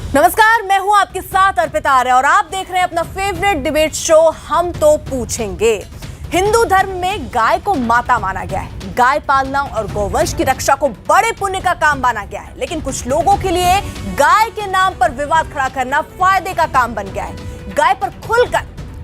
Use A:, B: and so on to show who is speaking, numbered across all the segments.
A: नमस्कार, मैं हूं आपके साथ अर्पिता आर्य और आप देख रहे हैं अपना फेवरेट डिबेट शो हम तो पूछेंगे। हिंदू धर्म में गाय को माता माना गया है। गाय पालना और गौवंश की रक्षा को बड़े पुण्य का काम माना गया है, लेकिन कुछ लोगों के लिए गाय के नाम पर विवाद खड़ा करना फायदे का काम बन गया है। गाय पर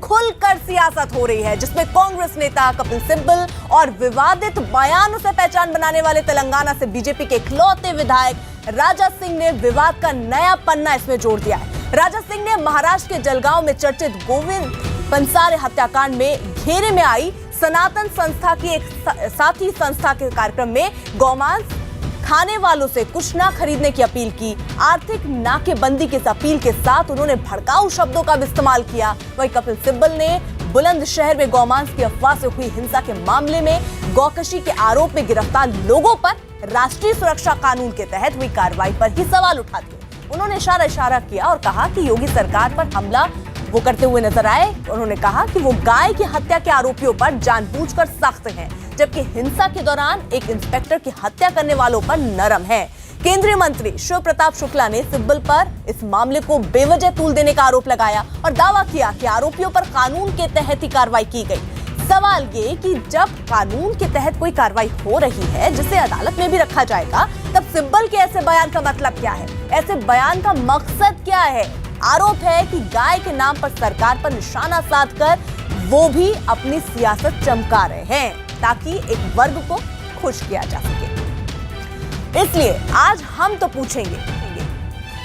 A: खुलकर सियासत हो रही है, जिसमें कांग्रेस नेता कपिल सिब्बल और विवादित बयानों से पहचान बनाने वाले तेलंगाना से बीजेपी के इकलौते विधायक राजा सिंह ने विवाद का नया पन्ना इसमें जोड़ दिया है। राजा सिंह ने महाराष्ट्र के जलगांव में चर्चित गोविंद पंसारे हत्याकांड में घेरे में आई सनातन संस्था की एक साथी संस्था के कार्यक्रम में गौमांस खाने वालों से कुछ ना खरीदने की अपील की। आर्थिक नाकेबंदी की इस अपील के साथ उन्होंने भड़काऊ शब्दों का भी इस्तेमाल किया। वहीं कपिल सिब्बल ने बुलंदशहर में गौमांस की अफवाह से हुई हिंसा के मामले में गौकशी के आरोप में गिरफ्तार लोगों पर राष्ट्रीय सुरक्षा कानून के तहत हुई कार्रवाई पर ही सवाल उठा दिए। उन्होंने इशारा किया और कहा कि योगी सरकार पर हमला वो करते हुए नजर आए। उन्होंने कहा कि वो गाय की हत्या के आरोपियों पर जानबूझकर सख्त हैं, जबकि हिंसा के दौरान एक इंस्पेक्टर की हत्या करने वालों पर नरम है। केंद्रीय मंत्री शिव प्रताप शुक्ला ने सिब्बल पर इस मामले को बेवजह तूल देने का आरोप लगाया और दावा किया कि आरोपियों पर कानून के तहत ही कार्रवाई की गई। सवाल ये कि जब कानून के तहत कोई कार्रवाई हो रही है जिसे अदालत में भी रखा जाएगा, तब सिब्बल के ऐसे बयान का मतलब क्या है? ऐसे बयान का मकसद क्या है? आरोप है कि गाय के नाम पर सरकार पर निशाना साधकर वो भी अपनी सियासत चमका रहे हैं ताकि एक वर्ग को खुश किया जा सके। इसलिए आज हम तो पूछेंगे,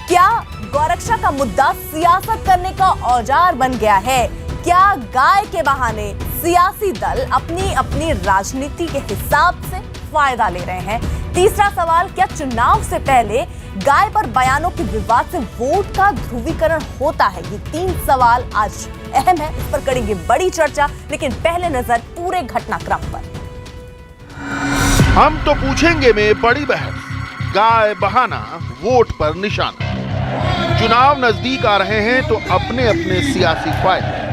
A: क्या गौरक्षा का मुद्दा सियासत करने का औजार बन गया है? क्या गाय के बहाने सियासी दल अपनी राजनीति के हिसाब से फायदा ले रहे हैं? तीसरा सवाल, क्या चुनाव से पहले गाय पर बयानों के विवाद से वोट का ध्रुवीकरण होता है? ये तीन सवाल आज अहम है, इस पर करेंगे बड़ी चर्चा, लेकिन पहले नजर पूरे घटनाक्रम पर।
B: हम तो पूछेंगे में बड़ी बहस, गाय बहाना वोट पर निशाना। चुनाव नजदीक आ रहे हैं तो अपने अपने सियासी फायदे,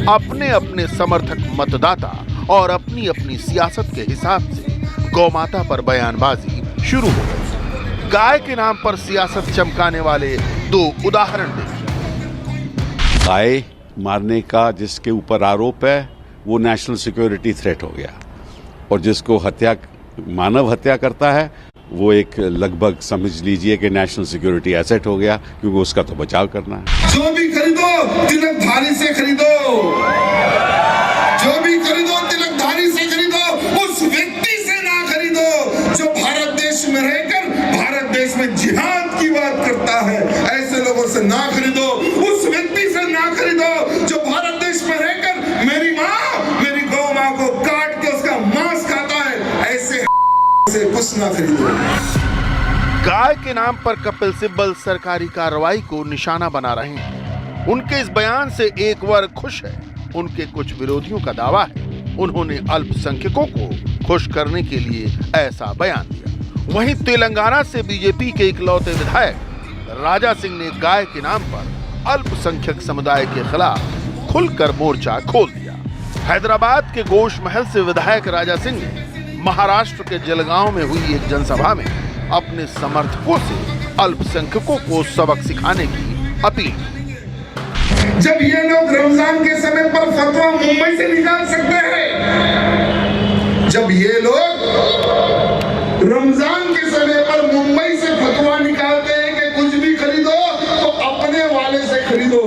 B: अपने अपने समर्थक मतदाता और अपनी अपनी सियासत के हिसाब से गौमाता पर बयानबाजी शुरू हो गई। गाय के नाम पर सियासत चमकाने वाले दो उदाहरण देखिए।
C: गाय मारने का जिसके ऊपर आरोप है वो नेशनल सिक्योरिटी थ्रेट हो गया, और जिसको मानव हत्या करता है वो एक लगभग समझ लीजिए कि नेशनल सिक्योरिटी एसेट हो गया, क्योंकि उसका तो बचाव करना है।
D: जो भी खरीदो तिलकधारी से खरीदो, जो भी खरीदो तिलकधारी से खरीदो, उस व्यक्ति से ना खरीदो जो भारत देश में रहकर भारत देश में जिहाद की बात करता है। ऐसे लोगों से ना खरीदो, उस व्यक्ति से ना खरीदो जो भारत देश में रहकर मेरी माँ, मेरी गौ माँ को काट के उसका मांस खाता है। ऐसे से कुछ ना खरीदो।
B: गाय के नाम पर कपिल सिब्बल सरकारी कार्रवाई को निशाना बना रहे हैं। उनके इस बयान से एक वर्ग खुश है, उनके कुछ विरोधियों का दावा है उन्होंने अल्पसंख्यकों को खुश करने के लिए ऐसा बयान दिया। वहीं तेलंगाना से बीजेपी के इकलौते विधायक राजा सिंह ने गाय के नाम पर अल्पसंख्यक समुदाय के खिलाफ खुलकर मोर्चा खोल दिया। हैदराबाद के गोश महल से विधायक राजा सिंह ने महाराष्ट्र के जलगांव में हुई एक जनसभा में अपने समर्थकों से अल्पसंख्यकों को सबक सिखाने की अपील की।
D: जब ये लोग रमजान के समय पर फतवा मुंबई से निकाल सकते हैं, जब ये लोग रमजान के समय पर मुंबई से फतवा निकालते हैं कि कुछ भी खरीदो तो अपने वाले से खरीदो।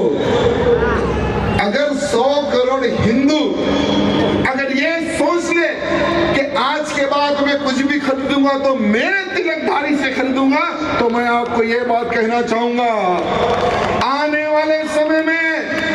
D: अगर 100 करोड़ हिंदू अगर ये सोच ले कि आज के बाद मैं कुछ भी खरीदूंगा तो मेरे तिलकधारी से खरीदूंगा, तो मैं आपको ये बात कहना चाहूंगा, आने वाले समय में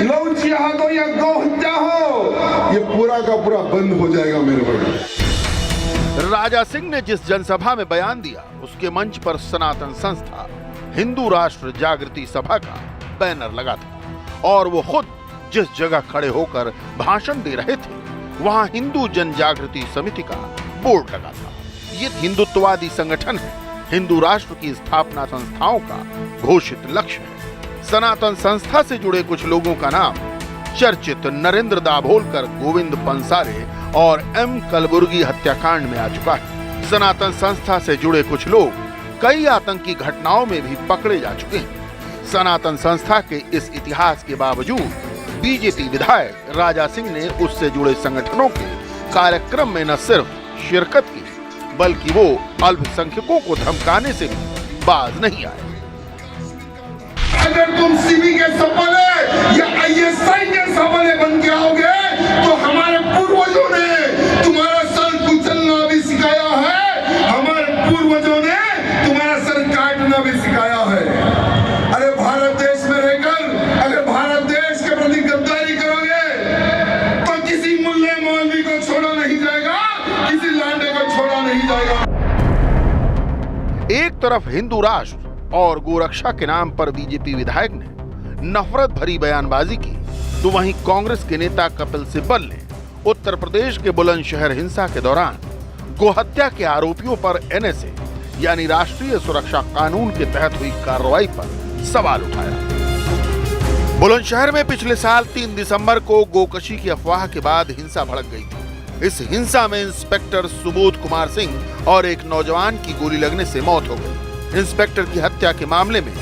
D: लव जिहाद हो या गौ हत्या हो, ये पूरा का पूरा बंद हो जाएगा मेरे भाई।
B: राजा सिंह ने जिस जनसभा में बयान दिया, उसके मंच पर सनातन संस्था हिंदू राष्ट्र जागृति सभा का बैनर लगा था और वो खुद जिस जगह खड़े होकर भाषण दे रहे थे वहां हिंदू जन जागृति समिति का बोर्ड लगा था। ये हिंदुत्ववादी संगठन है, हिंदू राष्ट्र की स्थापना संस्थाओं का घोषित लक्ष्य है। सनातन संस्था से जुड़े कुछ लोगों का नाम चर्चित नरेंद्र दाभोलकर, गोविंद पंसारे और एम कलबुर्गी हत्याकांड में आ चुका है। सनातन संस्था से जुड़े कुछ लोग कई आतंकी घटनाओं में भी पकड़े जा चुके हैं। सनातन संस्था के इस इतिहास के बावजूद बीजेपी विधायक राजा सिंह ने उससे जुड़े संगठनों के कार्यक्रम में न सिर्फ शिरकत की, बल्कि वो अल्पसंख्यकों को धमकाने से भी बाज नहीं आए।
D: अगर तुम सीवी के सपने या आईएसआई के सपने बन के आओगे तो हमारे पूर्वजों ने तुम्हारा सर कुचलना भी सिखाया है, हमारे पूर्वजों ने तुम्हारा सर काटना भी सिखाया है। अरे भारत देश में रहकर अगर भारत देश के प्रति गद्दारी करोगे तो किसी मुल्ले मौलवी को छोड़ा नहीं जाएगा, किसी लांडे को छोड़ा नहीं जाएगा।
B: एक तरफ हिंदू राष्ट्र और गोरक्षा के नाम पर बीजेपी विधायक ने नफरत भरी बयानबाजी की, तो वहीं कांग्रेस के नेता कपिल सिब्बल ने उत्तर प्रदेश के बुलंदशहर हिंसा के दौरान गोहत्या के आरोपियों पर एनएसए यानी राष्ट्रीय सुरक्षा कानून के तहत हुई कार्रवाई पर सवाल उठाया। बुलंदशहर में पिछले साल 3 दिसंबर को गोकशी की अफवाह के बाद हिंसा भड़क गई थी। इस हिंसा में इंस्पेक्टर सुबोध कुमार सिंह और एक नौजवान की गोली लगने से मौत हो गई। इंस्पेक्टर की हत्या के मामले में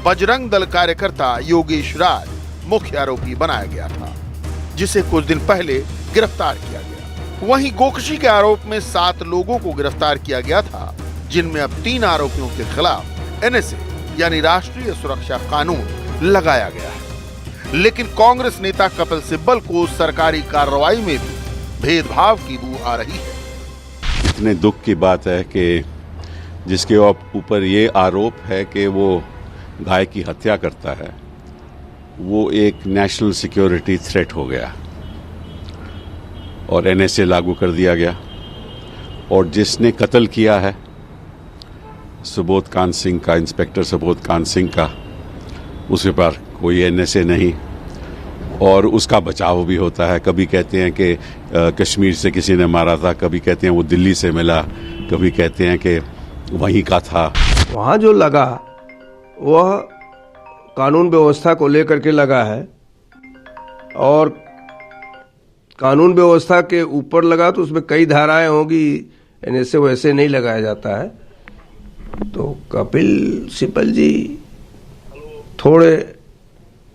B: बजरंग दल कार्यकर्ता योगेश राज मुख्य आरोपी बनाया गया था, जिसे कुछ दिन पहले गिरफ्तार किया गया। वहीं गोकशी के आरोप में 7 लोगों को गिरफ्तार किया गया था, जिनमें अब 3 आरोपियों के खिलाफ एनएसए यानी राष्ट्रीय सुरक्षा कानून लगाया गया है। लेकिन कांग्रेस नेता कपिल सिब्बल को सरकारी कार्रवाई में भी भेदभाव की बू आ रही है।
C: इतने दुख की बात है कि जिसके ऊपर ये आरोप है कि वो गाय की हत्या करता है, वो एक नेशनल सिक्योरिटी थ्रेट हो गया और एनएसए लागू कर दिया गया। और जिसने कत्ल किया है सुबोध कांत सिंह का, इंस्पेक्टर सुबोध कांत सिंह का, उसके पर कोई एनएसए नहीं और उसका बचाव भी होता है। कभी कहते हैं कि कश्मीर से किसी ने मारा था, कभी कहते हैं वो दिल्ली से मिला, कभी कहते हैं कि वहीं का था।
E: वहाँ जो लगा वह कानून व्यवस्था को लेकर के लगा है और कानून व्यवस्था के ऊपर लगा तो उसमें कई धाराएं होगी, एनएसए वैसे नहीं लगाया जाता है। तो कपिल सिब्बल जी थोड़े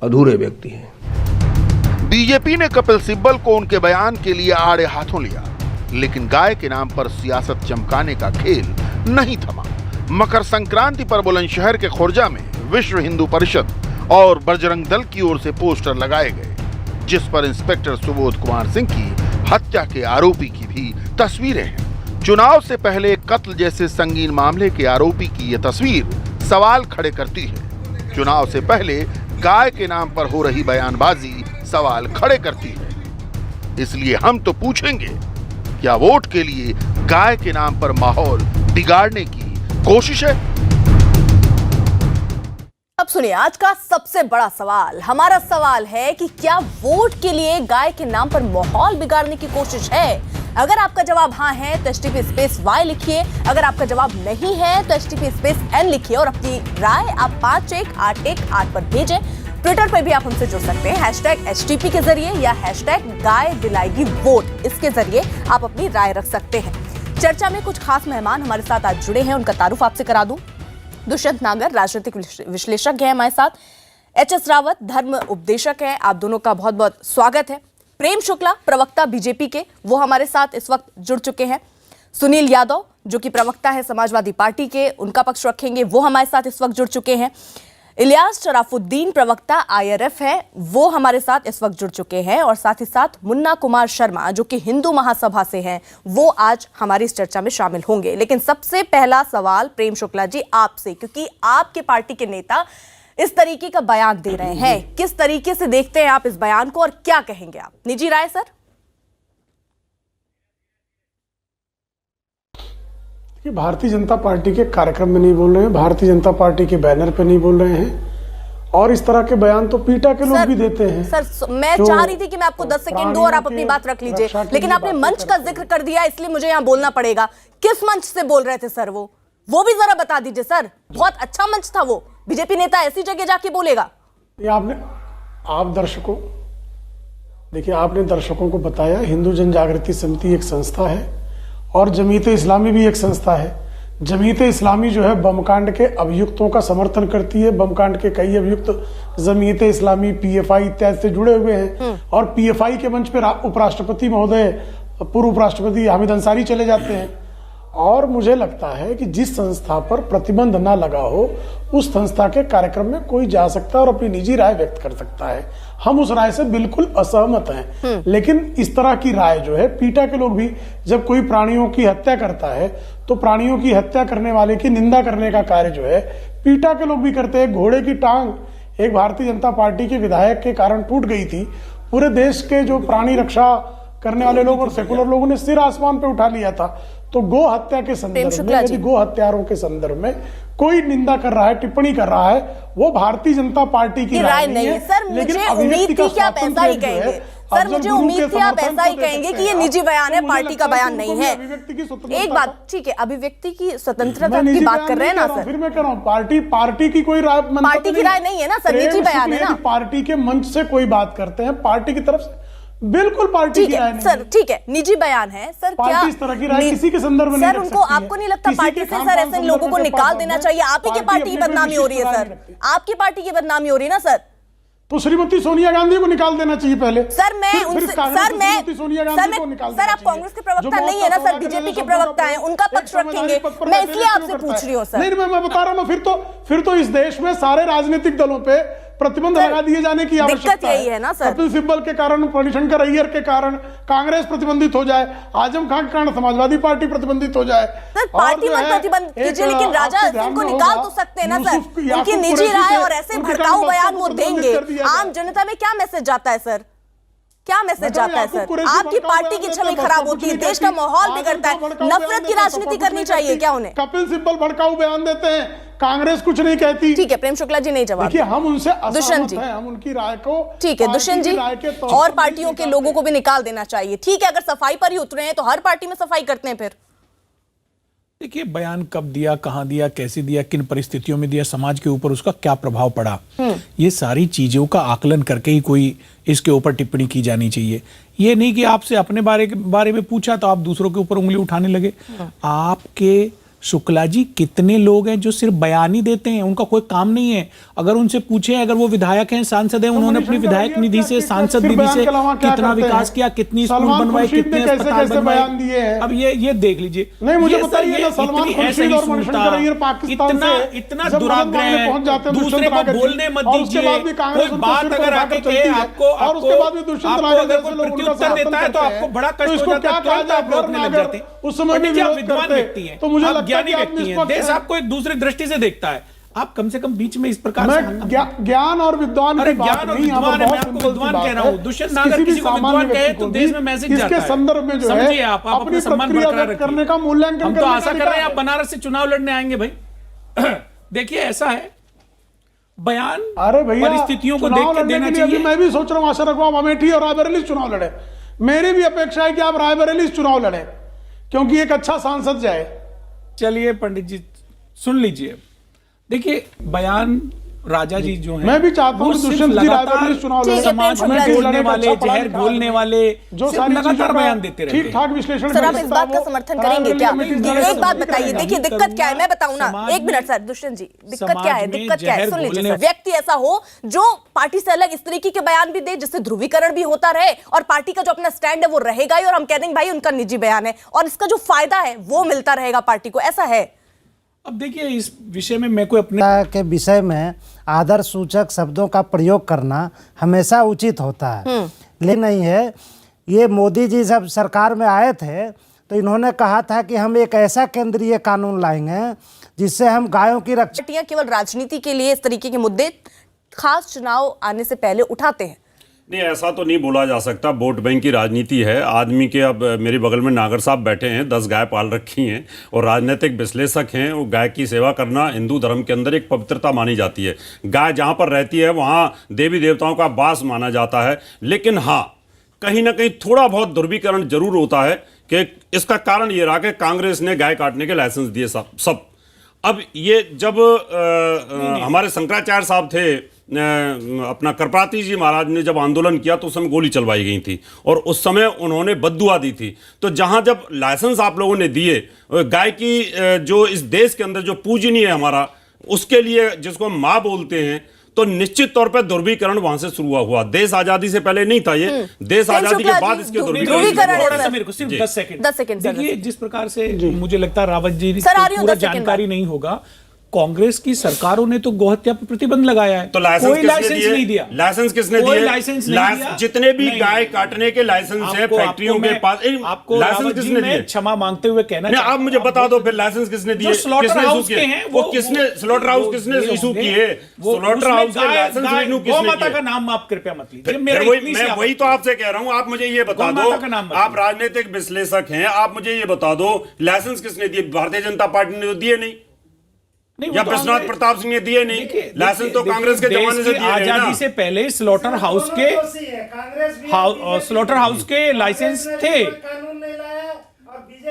E: अधूरे व्यक्ति हैं।
B: बीजेपी ने कपिल सिब्बल को उनके बयान के लिए आड़े हाथों लिया, लेकिन गाय के नाम पर सियासत चमकाने का खेल नहीं थमा। मकर संक्रांति पर बुलंदशहर के खुर्जा में विश्व हिंदू परिषद और बजरंग दल की ओर से पोस्टर लगाए गए, जिस पर इंस्पेक्टर सुबोध कुमार सिंह की हत्या के आरोपी की भी तस्वीरें हैं। चुनाव से पहले कत्ल जैसे संगीन मामले के आरोपी की यह तस्वीर सवाल खड़े करती है। चुनाव से पहले गाय के नाम पर हो रही बयानबाजी सवाल खड़े करती है। इसलिए हम तो पूछेंगे, क्या वोट के लिए गाय के नाम पर माहौल बिगाड़ने की कोशिश है?
A: अब सुनिए आज का सबसे बड़ा सवाल। हमारा सवाल है कि क्या वोट के लिए गाय के नाम पर माहौल बिगाड़ने की कोशिश है? अगर आपका जवाब हाँ है तो HTP_Y लिखिए, अगर आपका जवाब नहीं है तो HTP_N लिखिए और अपनी राय आप 51818 पर भेजें। ट्विटर पर भी आप हमसे जुड़ सकते हैं #HTP के जरिए या #गाय दिलाएगी वोट, इसके जरिए आप अपनी राय रख सकते हैं। चर्चा में कुछ खास मेहमान हमारे साथ आज जुड़े हैं, उनका तारुफ आपसे करा दूं। दुष्यंत नागर राजनीतिक विश्लेषज्ञ है हमारे साथ, HS रावत धर्म उपदेशक है, आप दोनों का बहुत बहुत स्वागत है। प्रेम शुक्ला प्रवक्ता बीजेपी के, वो हमारे साथ इस वक्त जुड़ चुके हैं। सुनील यादव जो कि प्रवक्ता है समाजवादी पार्टी के, उनका पक्ष रखेंगे, वो हमारे साथ इस वक्त जुड़ चुके हैं। इलियास शराफुद्दीन प्रवक्ता IRF है, वो हमारे साथ इस वक्त जुड़ चुके हैं। और साथ ही साथ मुन्ना कुमार शर्मा जो कि हिंदू महासभा से हैं, वो आज हमारी इस चर्चा में शामिल होंगे। लेकिन सबसे पहला सवाल प्रेम शुक्ला जी आपसे, क्योंकि आपके पार्टी के नेता इस तरीके का बयान दे रहे हैं, किस तरीके से देखते हैं आप इस बयान को और क्या कहेंगे आप? निजी राय सर।
F: भारतीय जनता पार्टी के कार्यक्रम में नहीं बोल रहे हैं, भारतीय जनता पार्टी के बैनर पे नहीं बोल रहे हैं और इस तरह के बयान तो पीटा के लोग भी देते हैं।
A: सर मैं चाह रही थी कि मैं आपको 10 सेकंड दूं और आप अपनी बात रख लीजिए, लेकिन आपने मंच का जिक्र कर दिया इसलिए मुझे यहाँ बोलना पड़ेगा। किस मंच से बोल रहे थे सर? वो भी जरा बता दीजिए सर। बहुत अच्छा मंच था वो, बीजेपी नेता ऐसी जगह जाके बोलेगा?
F: आप दर्शकों देखिए, आपने दर्शकों को बताया हिंदू जन जागृति समिति एक संस्था है और जमीयत इस्लामी भी एक संस्था है जमीयत इस्लामी जो है बम कांड के अभियुक्तों का समर्थन करती है। बम कांड के कई अभियुक्त जमीयत इस्लामी, पीएफआई इत्यादि से जुड़े हुए हैं और पीएफआई के मंच पे उपराष्ट्रपति महोदय, पूर्व उपराष्ट्रपति हामिद अंसारी चले जाते हैं। और मुझे लगता है कि जिस संस्था पर प्रतिबंध ना लगा हो उस संस्था के कार्यक्रम में कोई जा सकता है और अपनी निजी राय व्यक्त कर सकता है। हम उस राय से बिल्कुल असहमत हैं, लेकिन इस तरह की राय जो है, पीटा के लोग भी जब कोई प्राणियों की हत्या करता है तो प्राणियों की हत्या करने वाले की निंदा करने का कार्य जो है पीटा के लोग भी करते हैं। घोड़े की टांग एक भारतीय जनता पार्टी के विधायक के कारण टूट गई थी। पूरे देश के जो प्राणी रक्षा करने वाले लोग और सेकुलर लोगों ने सिर आसमान पे उठा लिया था। तो गो हत्या के संदर्भ में, यदि गो हत्यारों के संदर्भ में कोई निंदा कर रहा है, टिप्पणी कर रहा है, वो भारतीय जनता पार्टी की राय नहीं है।
A: सर, मुझे उम्मीद थी कि आप ऐसा ही कहेंगे। सर, मुझे उम्मीद थी आप ऐसा ही कहेंगे कि ये निजी बयान है, पार्टी का बयान नहीं है। एक बात ठीक है, अभिव्यक्ति की स्वतंत्रता की बात कर रहे हैं ना सर?
F: फिर मैं कह रहा हूँ पार्टी की कोई राय,
A: पार्टी की राय नहीं है ना सर, निजी बयान है ना।
F: पार्टी के मंच से कोई बात करते हैं पार्टी की तरफ से, बिल्कुल पार्टी की राय नहीं
A: सर। ठीक है, निजी बयान है सर। क्या
F: इस तरह की राय किसी के संदर्भ में नहीं
A: सर, उनको आपको नहीं लगता पार्टी से सर ऐसे लोगों को निकाल देना चाहिए? आप ही की पार्टी की बदनामी हो रही है सर, आपकी पार्टी की बदनामी हो रही है ना सर।
F: तो श्रीमती सोनिया गांधी को निकाल देना चाहिए पहले।
A: सर मैं सर आप कांग्रेस के प्रवक्ता नहीं है ना सर, बीजेपी के प्रवक्ता हैं, उनका पक्ष रखेंगे। मैं इसलिए आपसे पूछ रही हूँ सर।
F: नहीं, मैं बता रहा हूँ, फिर तो इस देश में सारे राजनीतिक दलों पे प्रतिबंध लगा दिए जाने की आवश्यकता
A: यही है ना सर।
F: कपिल सिब्बल के कारण, फणिशंकर अय्यर के कारण कांग्रेस प्रतिबंधित हो जाए, आजम खान के कारण समाजवादी पार्टी प्रतिबंधित हो जाए।
A: सर पार्टी मत प्रतिबंध कीजिए, लेकिन राजा सिंह को निकाल तो सकते हैं ना सर। उनकी निजी राय और ऐसे भड़काऊ बयान वो देंगे, आम जनता में क्या मैसेज जाता है सर? क्या मैसेज जाता है सर? आपकी पार्टी की छवि खराब होती है, देश का माहौल बिगड़ता है, नफरत की राजनीति करनी चाहिए क्या उन्हें?
F: कपिल सिब्बल भड़काऊ बयान देते हैं, कांग्रेस कुछ नहीं कहती।
A: ठीक है, प्रेम शुक्ला जी नहीं जवाब।
F: देखिए, हम उनसे
A: दुष्यंत जी,
F: हम उनकी राय को,
A: ठीक है दुष्यंत जी, और पार्टियों के लोगों को भी निकाल देना चाहिए। ठीक है, अगर सफाई पर ही उतरे हैं तो हर पार्टी में सफाई करते हैं फिर।
G: देखिए, बयान कब दिया, कहां दिया, कैसे दिया, किन परिस्थितियों में दिया, समाज के ऊपर उसका क्या प्रभाव पड़ा, ये सारी चीजों का आकलन करके ही कोई इसके ऊपर टिप्पणी की जानी चाहिए। ये नहीं कि आपसे अपने बारे में पूछा तो आप दूसरों के ऊपर उंगली उठाने लगे। आपके शुक्ला जी कितने लोग हैं जो सिर्फ बयान ही देते हैं, उनका कोई काम नहीं है। अगर उनसे पूछे, अगर वो विधायक हैं, सांसद हैं, उन्होंने अपनी विधायक निधि से, सांसद निधि से कितना विकास किया, कितनी स्कूल बनवाए, कितने अस्पताल बनवाए, अब ये देख लीजिए।
F: नहीं, मुझे बताइए ना, सलमान खुर्शीद और मणिशंकर अय्यर पाकिस्तान से
G: इतना दुराग्रह है, दूसरे को बोलने मत दीजिए। कोई बात अगर आके कहे आपको, अगर कोई प्रत्युत्तर देता है तो आपको बड़ा कष्ट हो जाता है, आप रोकने लग जाते हैं।
F: उस समय भी
G: विद्वान व्यक्ति है,
F: तो मुझे
G: ज्ञानी व्यक्ति है, देश आपको एक दूसरी दृष्टि से देखता है, आप कम से कम बीच में इस प्रकार
F: से ज्ञान और विद्वान की बात नहीं,
G: विद्वान है, मैं आपको विद्वान कह रहा हूं। दुष्यंत नागर किसी को विद्वान कहे तो देश में मैसेज जाता है।
F: इसके संदर्भ में जो है,
G: समझिए, आप अपना सम्मान बरकरार
F: करने का मूल्यांकन,
G: हम तो आशा कर रहे हैं आप बनारस से चुनाव लड़ने आएंगे भाई। देखिए, ऐसा है, बयान
F: अरे भैया
G: परिस्थितियों को देख के देना चाहिए।
F: मैं भी सोच रहा हूँ, आशा रखूँ आप अमेठी और रायबरेली चुनाव लड़े। मेरी भी अपेक्षा है कि आप रायबरेली चुनाव लड़े, क्योंकि एक अच्छा सांसद जाए।
G: चलिए पंडित जी, सुन लीजिए। देखिए, बयान राजा जी जो हैं,
F: मैं भी चाहता हूं दुष्यंत जी रायबरेली चुनाव लड़े,
G: समाज में बोलने वाले, जहर बोलने वाले,
F: जो सारी
G: लगातार बयान देते रहते हैं।
F: ठीक ठाक विश्लेषण।
A: सर, आप इस बात का समर्थन करेंगे क्या? एक बात बताइए, देखिए दिक्कत क्या है, मैं बताऊं ना, एक मिनट सर, दुष्यंत जी, दिक्कत क्या है? दिक्कत क्या है? सुन लीजिए सर, व्यक्ति ऐसा हो जो पार्टी से अलग इस तरीके के बयान भी दे जिससे ध्रुवीकरण भी होता रहे और पार्टी का जो अपना स्टैंड है वो रहेगा ही, और हम कह देंगे भाई उनका निजी बयान है और इसका जो फायदा है वो मिलता रहेगा पार्टी को, ऐसा है।
G: अब देखिए, इस विषय में मैं कोई अपने
H: के विषय में आदर सूचक शब्दों का प्रयोग करना हमेशा उचित होता है, लेकिन नहीं है। ये मोदी जी जब सरकार में आए थे तो इन्होंने कहा था कि हम एक ऐसा केंद्रीय कानून लाएंगे जिससे हम गायों की रक्षा।
A: पार्टियां केवल राजनीति के लिए इस तरीके के मुद्दे खास चुनाव आने से पहले उठाते हैं।
I: नहीं, ऐसा तो नहीं बोला जा सकता। वोट बैंक की राजनीति है आदमी के। अब मेरे बगल में नागर साहब बैठे हैं, 10 गाय पाल रखी हैं और राजनीतिक विश्लेषक हैं। वो गाय की सेवा करना हिंदू धर्म के अंदर एक पवित्रता मानी जाती है। गाय जहाँ पर रहती है वहाँ देवी देवताओं का वास माना जाता है। लेकिन हाँ, कहीं ना कहीं थोड़ा बहुत ध्रुवीकरण जरूर होता है कि इसका कारण ये रहा कि कांग्रेस ने गाय काटने के लाइसेंस दिए सब। अब ये जब हमारे शंकराचार्य साहब थे, अपना करपात्री जी महाराज ने जब आंदोलन किया तो उस समय गोली चलवाई गई थी और उस समय उन्होंने बद्दुआ दी थी। तो जहां जब लाइसेंस आप लोगों ने दिए गाय की, जो इस देश के अंदर जो पूजनीय है हमारा, उसके लिए जिसको हम मां बोलते हैं, तो निश्चित तौर पर ध्रुवीकरण वहां से शुरू हुआ। देश आजादी से पहले नहीं था ये, देश आजादी के बाद इसके ध्रुवीकरण।
G: थोड़ा सा मेरे को सिर्फ 10 सेकंड देखिए, जिस प्रकार से मुझे लगता है रावत जी पूरा जानकारी नहीं होगा, कांग्रेस की सरकारों ने तो गौहत्या पर प्रतिबंध लगाया है,
I: तो
G: कोई लाइसेंस नहीं दिया।
I: लाइसेंस किसने दिए?
G: लाइसेंस नहीं दिया।
I: जितने भी गाय काटने के लाइसेंस हैं फैक्ट्रियों के पास,
G: आपको
I: लाइसेंस किसने दिए?
G: क्षमा मांगते हुए कहना
I: नहीं, आप मुझे बता दो फिर लाइसेंस किसने दिए?
G: स्लॉटर हाउस के हैं
I: वो किसने स्लॉटर हाउस किसने इशू किए? स्लॉटर हाउस के लाइसेंस रिन्यू किसने किए?
G: माता का नाम आप कृपया मत लीजिए। मैं
I: वही तो आपसे कह रहा हूं, आप मुझे ये बता दो, आप राजनीतिक विश्लेषक हैं, आप मुझे ये बता दो लाइसेंस किसने दिए? भारतीय जनता पार्टी ने तो दिए नहीं, या विश्वनाथ प्रताप सिंह ने दिए नहीं। लाइसेंस तो कांग्रेस के जमाने से दिए।
G: आजादी से पहले स्लॉटर हाउस के लाइसेंस थे,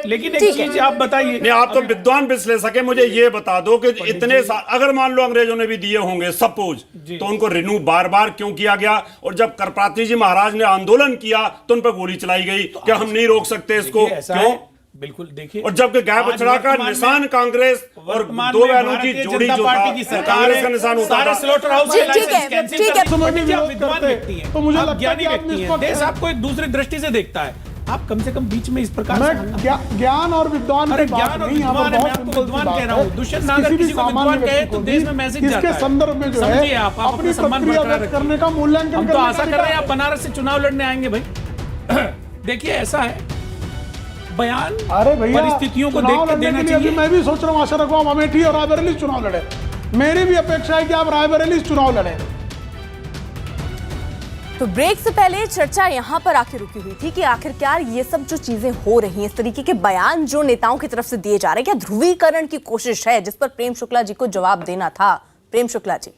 G: लेकिन एक चीज आप बताइए।
I: नहीं, आप तो विद्वान विश्लेषक है, मुझे ये बता दो कि इतने अगर मान लो अंग्रेजों ने भी दिए होंगे सपोज, तो उनको रिन्यू बार बार क्यों किया गया? और जब करपात्री जी महाराज ने आंदोलन किया तो उन पर गोली चलाई गई। क्या हम नहीं रोक सकते इसको? क्यों?
G: बिल्कुल देखिए,
I: और जब गाय बछड़ा का निशान कांग्रेस और दो बैलों की जोड़ी जो था, कांग्रेस का निशान होता था।
G: स्लॉटर हाउस के लाइसेंस कैंसिल
F: ठीक है,
G: विद्वान व्यक्ति हैं,
F: तो मुझे
G: आप
F: लगता है
G: ज्ञानी
F: कि
G: व्यक्ति हैं, देश आपको एक दूसरी दृष्टि से देखता है, आप कम से कम बीच में इस प्रकार
F: मैं ज्ञान और विद्वान
G: अरे ज्ञान और विद्वान है, मैं आपको विद्वान कह रहा हूँ। दुष्यंत नागर किसी को विद्वान कहे तो देश में मैसेज जाता है।
F: इसके संदर्भ में जो है
G: आप अपना सम्मान बरकरार
F: करने का मूल्यांकन,
G: हम तो आशा कर रहे हैं आप बनारस से चुनाव लड़ने आएंगे भाई। देखिए ऐसा है, बयान
F: अरे भैया
G: परिस्थितियों को देख के देना चाहिए।
F: मैं भी सोच रहा हूँ आशा रखवा अमेठी और रायबरेली चुनाव लड़े। मेरी भी अपेक्षा है कि आप रायबरेली चुनाव लड़े।
A: तो ब्रेक से पहले चर्चा यहां पर आके रुकी हुई थी कि आखिरकार ये सब जो चीजें हो रही हैं, इस तरीके के बयान जो नेताओं की तरफ से दिए जा रहे हैं, क्या ध्रुवीकरण की कोशिश है, जिस पर प्रेम शुक्ला जी को जवाब देना था। प्रेम शुक्ला जी।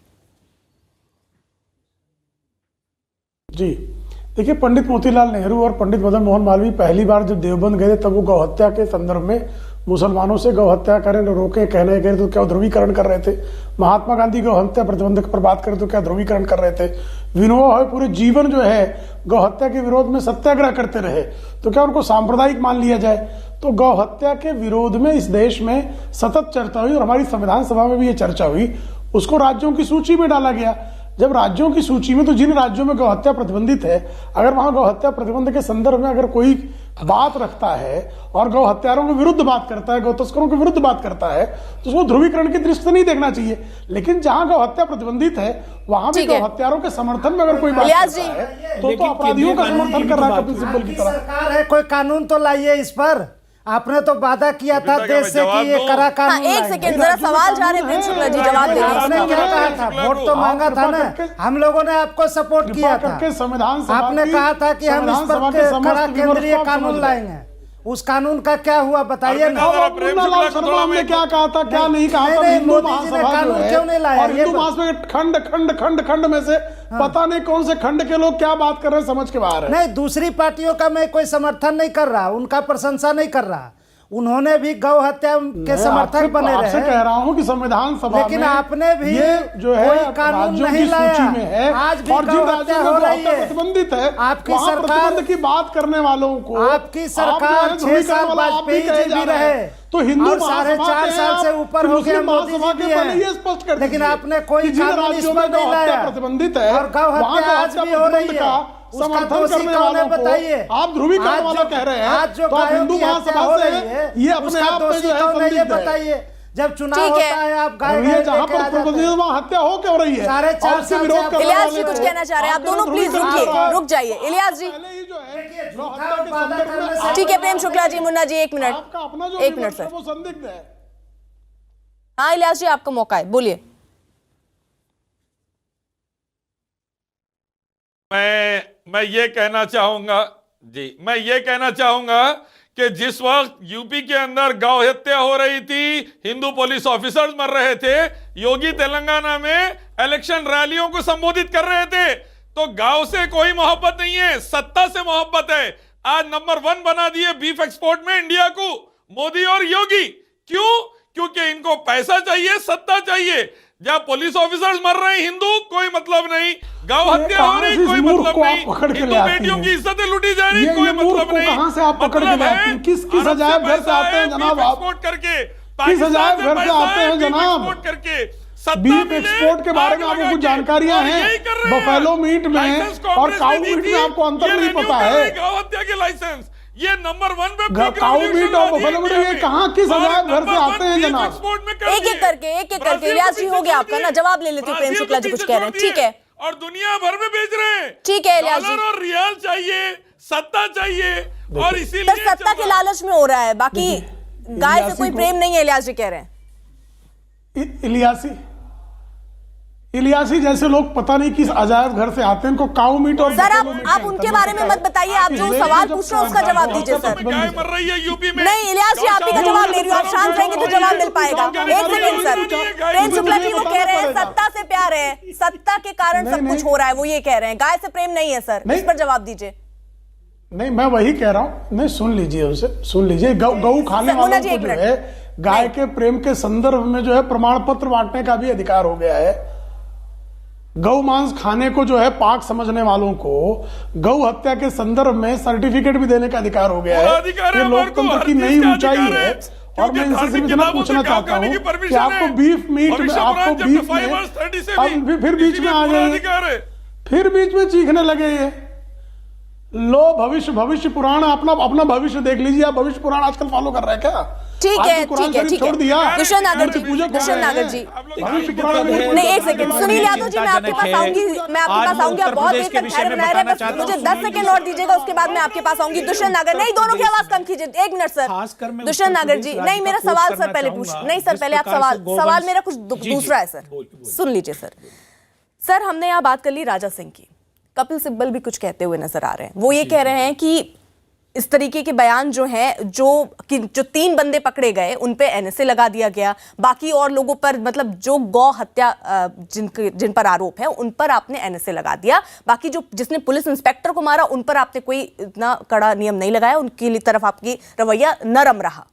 F: जी देखिए, पंडित मोतीलाल नेहरू और पंडित मदन मोहन मालवीय पहली बार जब देवबंद गए तब वो गौ हत्या के संदर्भ में मुसलमानों से गौ हत्या करें रोके कहने गए तो क्या ध्रुवीकरण कर रहे थे? महात्मा गांधी गौ हत्या प्रतिबंधक पर बात करें तो क्या ध्रुवीकरण कर रहे थे? विनोबा भावे पूरे जीवन जो है गौ हत्या के विरोध में सत्याग्रह करते रहे, तो क्या उनको सांप्रदायिक मान लिया जाए? तो गौ हत्या के विरोध में इस देश में सतत चर्चा हुई और हमारी संविधान सभा में भी ये चर्चा हुई। उसको राज्यों की सूची में डाला गया। जब राज्यों की सूची में, तो जिन राज्यों में गौ हत्या प्रतिबंधित है, अगर वहां गौ हत्या प्रतिबंध के संदर्भ में अगर कोई बात रखता है और गौ हत्यारों के विरुद्ध बात करता है, गौ तस्करों के विरुद्ध बात करता है, तो उसको ध्रुवीकरण की दृष्टि से नहीं देखना चाहिए। लेकिन जहां गौ हत्या प्रतिबंधित है वहां भी गौ हत्यारों के समर्थन में अगर कोई बात करता है तो अपराधियों का समर्थन कर रहा है कपिल सिब्बल की तरह।
H: सरकार है, कोई कानून तो लाइए इस पर। आपने तो वादा किया था देश से कि ये कड़ा कानून।
A: एक सेकंड, जरा सवाल जा रहे हैं प्रेम शुक्ला जी, जवाब दे रहे हैं।
H: आपने क्या कहा था? वोट तो मांगा था ना, हम लोगों ने आपको सपोर्ट किया था। आपने कहा था कि हम इस पर कड़ा केंद्रीय कानून लाएंगे। उस कानून का क्या हुआ बताइए ना।
F: हमने क्या कहा था, क्या नहीं कहा था? हिंदू महासभा जो है और हिंदू महासभा के खंड खंड खंड खंड में से पता नहीं कौन से खंड के लोग क्या बात कर रहे हैं, समझ के बाहर है।
H: नहीं, दूसरी पार्टियों का मैं कोई समर्थन नहीं कर रहा, उनका प्रशंसा नहीं कर रहा। उन्होंने भी गौ हत्या के समर्थक बने रहे।
F: आपसे कह रहा हूं कि संविधान सभा में,
H: लेकिन आपने भी
F: ये जो है
H: कानून नहीं
F: सूची में है,
H: आज भी
F: और जिन राज्यों में गौ हत्या प्रतिबंधित है
H: आपकी सरकार
F: की बात करने वालों को,
H: आपकी सरकार 6 साल वाजपेयी जी भी रहे,
F: तो हिंदू
H: 4.5 साल से ऊपर हो गया, मोदी जी भी है, लेकिन आपने कोई कानून इस पर नहीं लाया।
F: प्रतिबंधित है
H: और गौ हत्या आज भी हो रही है,
F: समर्थन करने वालों को आप ध्रुवीकरण वाला कह रहे हैं।
H: आज जो
F: तो हिंदू महासभा से ये अपने आप में जो है
H: ये बताइए, जब चुनाव होता है आप गाय
F: जहां पर प्रतिबंधित हत्या हो क्यों रही है?
H: 4.5 साल
F: विरोध कर
A: इलियास जी कुछ कहना चाह रहे हैं, आप दोनों प्लीज रुकिए, रुक जाइए इलियास जी। ठीक है प्रेम शुक्ला जी, मुन्ना जी, एक मिनट,
F: आपका अपना जो
A: एक मिनट सर,
F: वो संदिग्ध है।
A: हाँ इलियास जी आपका मौका है, बोलिए।
J: मैं ये कहना चाहूंगा जी, मैं ये कहना चाहूंगा कि जिस वक्त यूपी के अंदर गौ हत्या हो रही थी, हिंदू पुलिस ऑफिसर्स मर रहे थे, योगी तेलंगाना में इलेक्शन रैलियों को संबोधित कर रहे थे, तो गांव से कोई मोहब्बत नहीं है, सत्ता से मोहब्बत है। आज नंबर 1 बना दिए बीफ एक्सपोर्ट में इंडिया को मोदी और योगी। क्यों? क्योंकि इनको पैसा चाहिए, सत्ता चाहिए। जहां पुलिस ऑफिसर्स मर रहे हैं हिंदू, कोई मतलब नहीं। गौ हत्या हो रही, कोई मतलब नहीं। हिंदू बेटियों की इज्जतें लूटी जा रही, कोई मतलब नहीं।
F: कहां से आप पकड़ के ले आते हैं? किस अजायब घर से आते हैं जनाब आप?
J: एक्सपोर्ट करके
F: किस अजायब घर से आते हैं जनाब?
J: एक्सपोर्ट करके
F: बीफ एक्सपोर्ट के बारे में आपको कुछ जानकारियां हैं? बफेलो मीट में और काऊ मीट में आपको अंतर नहीं पता है?
J: गौ हत्या के लाइसेंस ये नंबर 1 पे
F: काऊ मीट और बफेलो मीट ये कहां किस अजायब घर से आते हैं जनाब?
A: एक एक करके इलियास जी हो गया आपका ना, जवाब ले लेती हूँ। प्रेम शुक्ला जी कुछ कह रहे हैं, ठीक है,
J: और दुनिया भर में बेच रहे हैं।
A: ठीक है इलियास जी,
J: डॉलर और रियाल चाहिए, सत्ता चाहिए, और इसीलिए
A: सर सत्ता के लालच में हो रहा है, बाकी गाय से कोई प्रेम नहीं है, इलियास जी कह रहे हैं।
F: इलियासी जैसे लोग पता नहीं किस अजायब घर से आते हैं, इनको काऊ मीट और
A: सर आप उनके बारे में मत बताइए, आप जो सवाल पूछ रहे हो उसका जवाब दीजिए सर।
J: गाय मर रही है यूपी में।
A: नहीं इलियास जी, आप ही का जवाब ले रही हूँ, आप शांत रहेंगे तो जवाब मिल पाएगा। एक सेकंड सर, प्रेम शुक्ला जी वो कह रहे हैं सत्ता से प्यार है, सत्ता के कारण सब कुछ हो रहा है, वो ये कह रहे हैं, गाय से प्रेम नहीं है सर, इस पर जवाब दीजिए।
F: नहीं मैं वही कह रहा हूँ, नहीं सुन लीजिए उसे, सुन लीजिए। गऊ खाने वालों को जो है गाय के प्रेम के संदर्भ में जो है प्रमाण पत्र बांटने का भी अधिकार हो गया है। गौ मांस खाने को जो है पाक समझने वालों को गौ हत्या के संदर्भ में सर्टिफिकेट भी देने का अधिकार हो गया है। ये लोकतंत्र की नई ऊंचाई है। और मैं इनसे सिर्फ इतना पूछना चाहता हूँ कि आपको बीफ मीट में, आपको बीफ में फिर बीच में आ गए, फिर बीच में चीखने लगे ये। लो भविष्य पुराण, अपना भविष्य देख लीजिए। आप भविष्य पुराण आजकल फॉलो कर रहे हैं क्या?
A: ठीक है दुष्यंत नागर जी, नहीं एक सेकंड, सुनील यादव जी मैं आपके पास आऊंगी, आप बहुत देर तक धैर्य बनाए रहे, बस मुझे 10 सेकंड और दीजिएगा, उसके बाद मैं आपके पास आऊंगी। दुष्यंत नागर, नहीं दोनों की आवाज कम कीजिए, 1 मिनट सर। दुष्यंत नागर जी, नहीं मेरा सवाल सर पहले पूछ, नहीं सर पहले आप सवाल मेरा कुछ दूसरा है सर, सुन लीजिए सर। हमने यहाँ बात कर ली राजा सिंह की, कपिल सिब्बल भी कुछ कहते हुए नजर आ रहे हैं। वो ये कह रहे हैं कि इस तरीके के बयान जो है, जो 3 बंदे पकड़े गए उन पे एनएसए लगा दिया गया, बाकी और लोगों पर, मतलब जो गौ हत्या जिन पर आरोप है उन पर आपने एनएसए लगा दिया, बाकी जिसने पुलिस इंस्पेक्टर को मारा उन पर आपने कोई इतना कड़ा नियम नहीं लगाया, उनकी तरफ आपकी रवैया नरम रहा।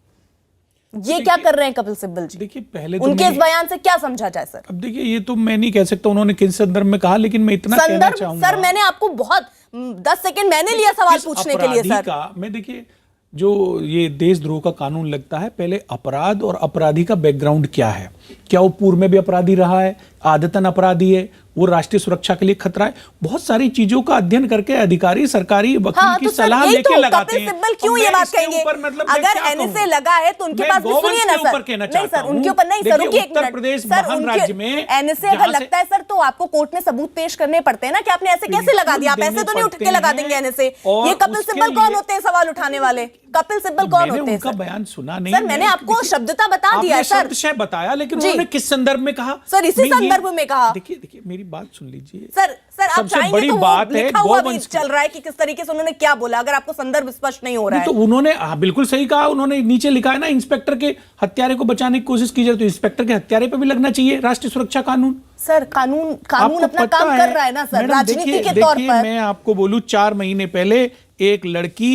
A: ये क्या कर रहे हैं कपिल सिब्बल जी?
G: देखिए पहले
A: उनके इस बयान से क्या समझा जाए सर?
G: अब देखिए ये तो मैं नहीं कह सकता उन्होंने किस संदर्भ में कहा, लेकिन मैं इतना कहना चाहूंगा
A: सर, मैंने आपको बहुत 10 सेकंड मैंने लिया सवाल पूछने के लिए सर।
G: मैं देखिए जो ये देशद्रोह का कानून लगता है, पहले अपराध और अपराधी का बैकग्राउंड क्या है, क्या वो पूर्व में भी अपराधी रहा है, आदतन अपराधी है, वो राष्ट्रीय सुरक्षा के लिए खतरा है, बहुत सारी चीजों का अध्ययन करके अधिकारी सरकारी वकील की सलाह लेके लगाते हैं।
A: सिब्बल क्यों ये बात कहेंगे?
G: मतलब
A: अगर एनएसए लगा है तो उनके पास भी सुनिए ना सर। नहीं सर उनके ऊपर नहीं सर, रुकिए एक मिनट।
G: उत्तर प्रदेश महान राज्य में
A: एनएसए अगर लगता है सर तो आपको कोर्ट में सबूत पेश करने पड़ते हैं ना कि आपने ऐसे कैसे लगा दिया। आप ऐसे तो नहीं उठ के लगा देंगे एनएसए। ये कपिल सिब्बल कौन होते हैं सवाल उठाने वाले? कपिल सिब्बल कौन होते हैं?
G: उनका बयान सुना नहीं
A: सर, मैंने आपको शब्दता बता दिया है सर,
G: बताया, लेकिन उन्होंने किस संदर्भ में कहा
A: सर? इसी संदर्भ में कहा।
G: देखिए मेरी बात सुन लीजिए
A: सर आप
G: सबसे बड़ी बात है
A: गोवंश चल रहा है कि किस तरीके से उन्होंने क्या बोला, अगर आपको संदर्भ स्पष्ट नहीं हो रहा है
G: तो उन्होंने बिल्कुल सही कहा। उन्होंने नीचे लिखा है ना, इंस्पेक्टर के हत्यारे को बचाने की कोशिश की जाए तो इंस्पेक्टर के हत्यारे पे भी लगना चाहिए राष्ट्रीय सुरक्षा कानून।
A: सर कानून अपना काम कर रहा है ना सर, राजनीति के तौर पर।
G: मैं आपको बोलूं 4 महीने पहले एक लड़की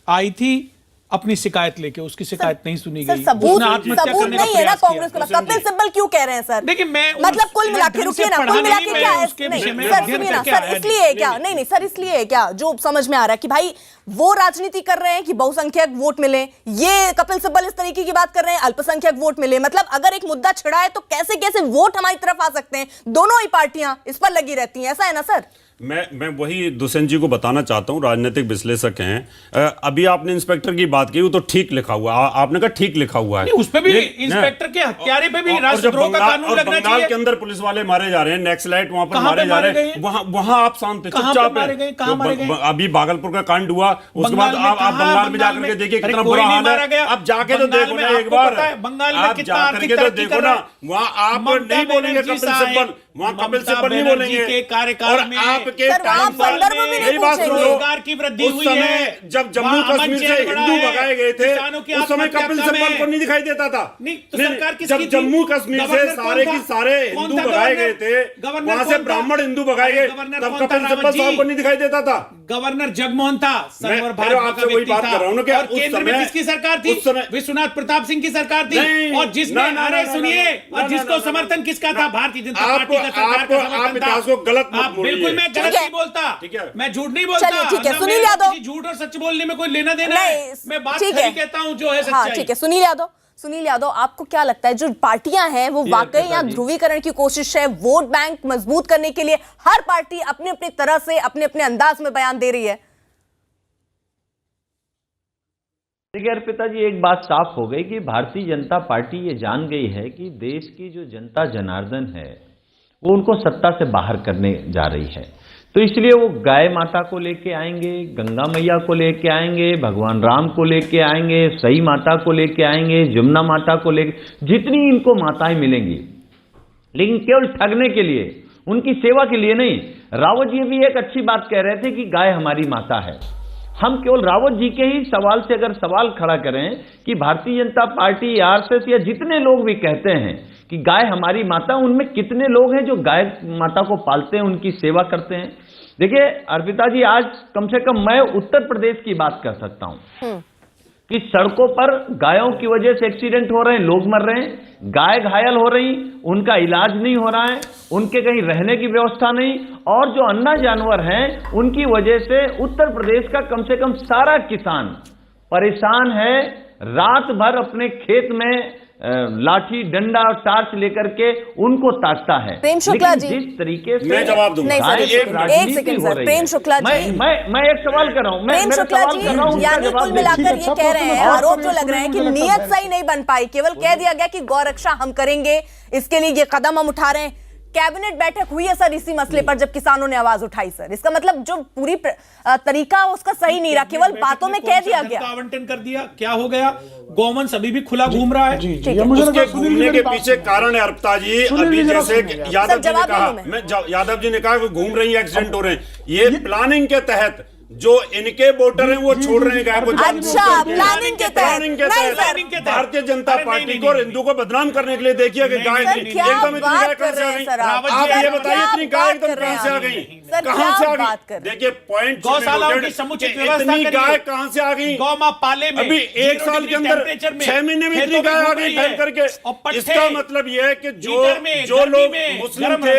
G: आई थी अपनी शिकायत लेके, उसकी शिकायत नहीं सुनी गई।
A: सबूत नहीं है ना कांग्रेस को। कपिल सिब्बल क्यों कह रहे हैं सर?
G: देखिए मैं
A: मतलब कुल मिला के, रुकिए ना, कुल मिला के क्या है सर? सुनिए ना सर, इसलिए है क्या? नहीं सर, इसलिए है क्या जो समझ में आ रहा है कि भाई वो राजनीति कर रहे हैं कि बहुसंख्यक वोट मिले, ये कपिल सिब्बल इस तरीके की बात कर रहे हैं अल्पसंख्यक वोट मिले। मतलब अगर एक मुद्दा छिड़ा है तो कैसे कैसे वोट हमारी तरफ आ सकते हैं? दोनों ही पार्टियां इस पर लगी रहती हैं, ऐसा है ना सर?
I: मैं वही दुष्यंत जी को बताना चाहता हूं, राजनीतिक विश्लेषक हैं। अभी आपने इंस्पेक्टर की बात की, वो तो ठीक लिखा हुआ, आपने कहा ठीक लिखा हुआ है,
G: उस पे भी इंस्पेक्टर के हत्यारे पे भी राष्ट्रद्रोह का कानून लगना चाहिए।
I: बंगाल के अंदर पुलिस वाले मारे जा रहे हैं, नक्सलाइट वहां पर मारे जा रहे हैं, वहां आप शांत चुपचाप है। अभी भागलपुर का कांड हुआ, उसके बाद आप बंगाल में जाकर के देखिए कितना बुरा हाल है। आप जाके तो देखो ना एक बार,
G: बंगाल में
I: आप जाकर के तो देखो ना, वहां आप नहीं बोलेंगे कपिल सिब्बल, वहाँ कपिल
K: ममता
I: सिब्बल नहीं
K: बनर्जी
I: बोलेंगे
K: के कार्यकाल
I: और
K: में
I: आपके
A: सर, वहाँ
I: टाइम पर
A: संदर्भ भी नहीं
I: मेरी बात सुनो,
K: रोजगार की वृद्धि
I: उस
K: हुई
I: समय
K: है,
I: जब जम्मू
K: वहाँ अमन
I: कश्मीर से
K: चैन बढ़ा
I: हिंदू
K: है,
I: भगाए गए थे
K: किसानों की
I: उस समय
K: आत्महत्या
I: कपिल
K: कम
I: सिब्बल
K: है।
I: को नहीं दिखाई देता था।
K: नहीं, तो सरकार किसकी
I: जब
K: थी?
I: जम्मू कश्मीर से
K: गवर्नर
I: सारे
K: कौन
I: की
K: था?
I: सारे
K: कौन
I: हिंदू
K: था
I: भगाए गए
K: गवर्नर?
I: थे,
K: गवर्नर
I: वहां से
K: कौन था?
I: ब्राह्मण हिंदू भगाए गए,
K: गवर्नर
I: तब
K: कौन था,
I: कपिल सिब्बल
K: रावत
I: साहब
K: जी?
I: को नहीं दिखाई देता था।
K: गवर्नर जगमोहन था, सर्वर
I: मैं
K: भाजपा
I: आपसे
K: का
I: वही
K: व्यक्ति
I: बात
K: था।
I: कर रहा हूं ना कि
K: और
I: उस
K: केंद्र में
I: समय-
K: किसकी सरकार थी?
I: उस समय-
K: विश्वनाथ प्रताप सिंह की सरकार थी।
I: नहीं,
K: और जिसमें
I: ना,
K: अरे
I: ना,
K: सुनिए,
I: ना,
K: और
I: ना,
K: जिसको
I: ना, ना,
K: समर्थन किसका था? भारतीय जनता
I: आप-
K: पार्टी का सरकार
I: आप-
K: का
I: आप
K: समर्थन
I: इतिहास
K: था।
I: को गलत मत
K: आप
I: बोलिए।
K: बिल्कुल, मैं
A: ठीक
K: गलत
A: है।
K: नहीं बोलता,
I: ठीक है।
K: मैं झूठ नहीं बोलता।
A: चलिए, ठीक है,
K: ना
A: सुनील
K: मेरे को
A: यादव।
K: किसी झूठ और सच बोलने में कोई लेना देना
A: नहीं,
K: है। मैं बात
A: ठीक
K: खरी
A: है।
K: कहता हूं जो है
A: हाँ
K: सच्चाई।
A: ठीक है, सुनील यादव आपको क्या लगता है जो पार्टियां हैं वो वाकई यहाँ ध्रुवीकरण की कोशिश है, वोट बैंक मजबूत करने के लिए हर पार्टी अपनी अपनी तरह से अपने अपने अंदाज में बयान दे रही है?
L: देखिए अर्पिता जी, एक बात साफ हो गई कि भारतीय जनता पार्टी ये जान गई है कि देश की जो जनता जनार्दन है वो उनको सत्ता से बाहर करने जा रही है। तो इसलिए वो गाय माता को लेके आएंगे, गंगा मैया को लेके आएंगे, भगवान राम को लेके आएंगे, सई माता को लेके आएंगे, जमुना माता को लेके, जितनी इनको माताएं मिलेंगी, लेकिन केवल ठगने के लिए, उनकी सेवा के लिए नहीं। रावत जी भी एक अच्छी बात कह रहे थे कि गाय हमारी माता है। हम केवल रावत जी के ही सवाल से अगर सवाल खड़ा करें कि भारतीय जनता पार्टी, आरएसएस या जितने लोग भी कहते हैं कि गाय हमारी माता, उनमें कितने लोग हैं जो गाय माता को पालते हैं, उनकी सेवा करते हैं? देखिए अर्पिता जी, आज कम से कम मैं उत्तर प्रदेश की बात कर सकता हूं कि सड़कों पर गायों की वजह से एक्सीडेंट हो रहे हैं, लोग मर रहे हैं, गाय घायल हो रही, उनका इलाज नहीं हो रहा है, उनके कहीं रहने की व्यवस्था नहीं, और जो अन्ना जानवर हैं उनकी वजह से उत्तर प्रदेश का कम से कम सारा किसान परेशान है। रात भर अपने खेत में लाठी डंडा और टार्च लेकर के उनको ताकता है।
A: प्रेम शुक्ला जी,
L: जिस तरीके से
I: मैं जवाब दूंगा।
A: नहीं सर, एक सेकंड सर, प्रेम शुक्ला जी,
L: मैं एक सवाल कर रहा हूं,
A: प्रेम शुक्ला जी, यानी कुल मिलाकर ये कह रहे हैं, आरोप जो लग रहे हैं कि नियत सही नहीं बन पाई, केवल कह दिया गया कि गौरक्षा हम करेंगे, इसके लिए ये कदम हम उठा रहे हैं। कैबिनेट बैठक हुई है सर इसी मसले पर जब किसानों ने आवाज उठाई सर, इसका मतलब जो पूरी तरीका उसका सही नहीं रहा, केवल बातों में कह दिया गया,
K: आवंटन कर दिया, क्या हो गया? गौवंश अभी भी खुला घूम रहा है।
I: उसके घूमने के पीछे कारण है अर्पिता जी, अभी जैसे यादव जी ने कहा, यादव जी ने कहा कि घूम रही है, एक्सीडेंट हो रहे हैं, ये प्लानिंग के तहत जो इनके वोटर हैं वो छोड़ रहे हैं गाय को।
A: अच्छा, प्लानिंग के तहत
I: भारतीय जनता पार्टी को और हिंदू को बदनाम करने के लिए देखिए कि गाय एकदम इतनी गाय कहां से आ गई? आप ये बताइए इतनी गाय एकदम कहां से आ गई? कहां से आ गई? देखिए पॉइंट,
K: गौशालाओं की समुचित व्यवस्था
I: इतनी गाय कहां से आ गई?
K: गौ मां पाले में
I: अभी एक साल के अंदर 6 महीने में इतनी गाय आ गई फैल करके। इसका मतलब यह है कि जो लोग मुस्लिम थे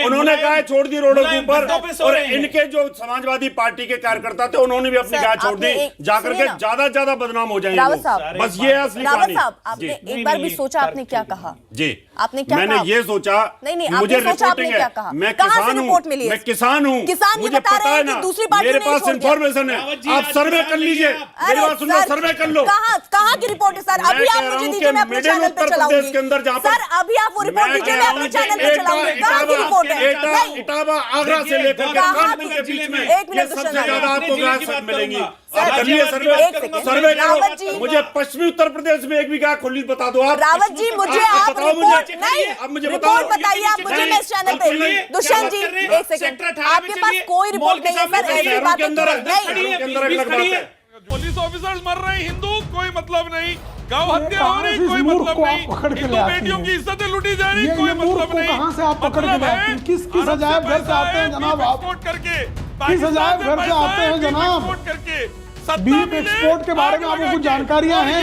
I: उन्होंने गाय छोड़ दी रोडों के ऊपर, और इनके जो समाजवादी पार्टी के कार्यकर्ता थे उन्होंने भी अपनी गाय छोड़ दी, जाकर के ज्यादा बदनाम हो जाएंगे
A: रावत
I: लोग।
A: साहब,
I: बस ये है असली कहानी।
A: आपने एक बार भी सोचा आपने क्या कहा?
I: जी,
A: आपने क्या
I: मैंने
A: कहा?
I: ये सोचा,
A: नहीं
I: मुझे
A: आपने सोचा, आपने
I: रिपोर्टिंग
A: क्या
I: है,
A: कहा?
I: मैं
A: कहां से
I: किसान
A: रिपोर्ट
I: हूँ,
A: मिली है?
I: मैं किसान हूँ,
A: किसान ये
I: मुझे
A: बता
I: पता
A: रहे
I: है
A: हैं
I: ना,
A: कि दूसरी पार्टी
I: मेरे
A: ने
I: पास
A: छोड़ दिया।
I: इंफॉर्मेशन है, आप सर्वे कर लीजिए, मेरी बात सुनो, सर्वे कर लो।
A: कहां की रिपोर्ट है सर? अभी आप मुझे दीजिए, मैं अपने चैनल पे चलाऊंगी।
I: के अंदर जहाँ पर
A: सर अभी आप वो रिपोर्ट दीजिए, मैं अपने चैनल पे चलाऊंगी। कहां की रिपोर्ट है?
I: इटावा आगरा से लेकर कानपुर के बीच में ये सबसे ज्यादा आपको गाय मिलेंगी। सर्वे करो, मुझे पश्चिमी उत्तर प्रदेश में एक भी गाय खुली बता दो आप।
A: रावत जी मुझे आप रिपोर्ट नहीं,
I: अब मुझे
A: रिपोर्ट बताइए आप मुझे, मैं इस चैनल पे। दुष्यंत जी एक सेकंड, आपके पास कोई रिपोर्ट नहीं है सर, ऐसी बातें नहीं।
J: पुलिस ऑफिसर्स मर रहे हैं, हिंदू कोई मतलब नहीं, गौ हत्या हो रही कोई मतलब नहीं, हिंदू बेटियों की इज्जतें लूटी जा रही कोई मतलब नहीं।
F: कहां से आप पकड़ के लाते हैं? किस अजायब घर से आते हैं जनाब आप? किस अजायब घर से आते हैं जनाब? बीफ एक्सपोर्ट के बारे में आपको कुछ जानकारियां हैं?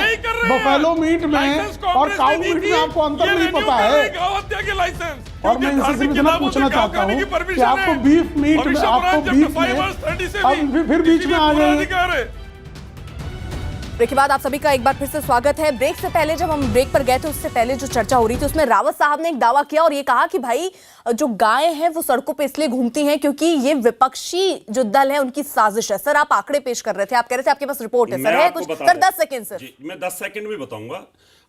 F: बफेलो मीट में और काऊ मीट में आपको अंतर नहीं पता है? और मैं इनसे सिर्फ इतना पूछना चाहता हूँ कि आपको बीफ मीट में, आपको बीफ में अब फिर बीच में आ गए।
A: ब्रेक के बाद आप सभी का एक बार फिर से स्वागत है। ब्रेक से पहले जब हम ब्रेक पर गए थे उससे पहले जो चर्चा हो रही थी उसमें रावत साहब ने एक दावा किया और ये कहा कि भाई जो गाय हैं वो सड़कों पे इसलिए घूमती हैं क्योंकि ये विपक्षी जो दल है उनकी साजिश है। सर आप आंकड़े पेश कर रहे थे, आप कह रहे थे आपके पास रिपोर्ट है। सर है कुछ? Sir 10 second sir.
I: मैं 10 सेकंड भी बताऊंगा।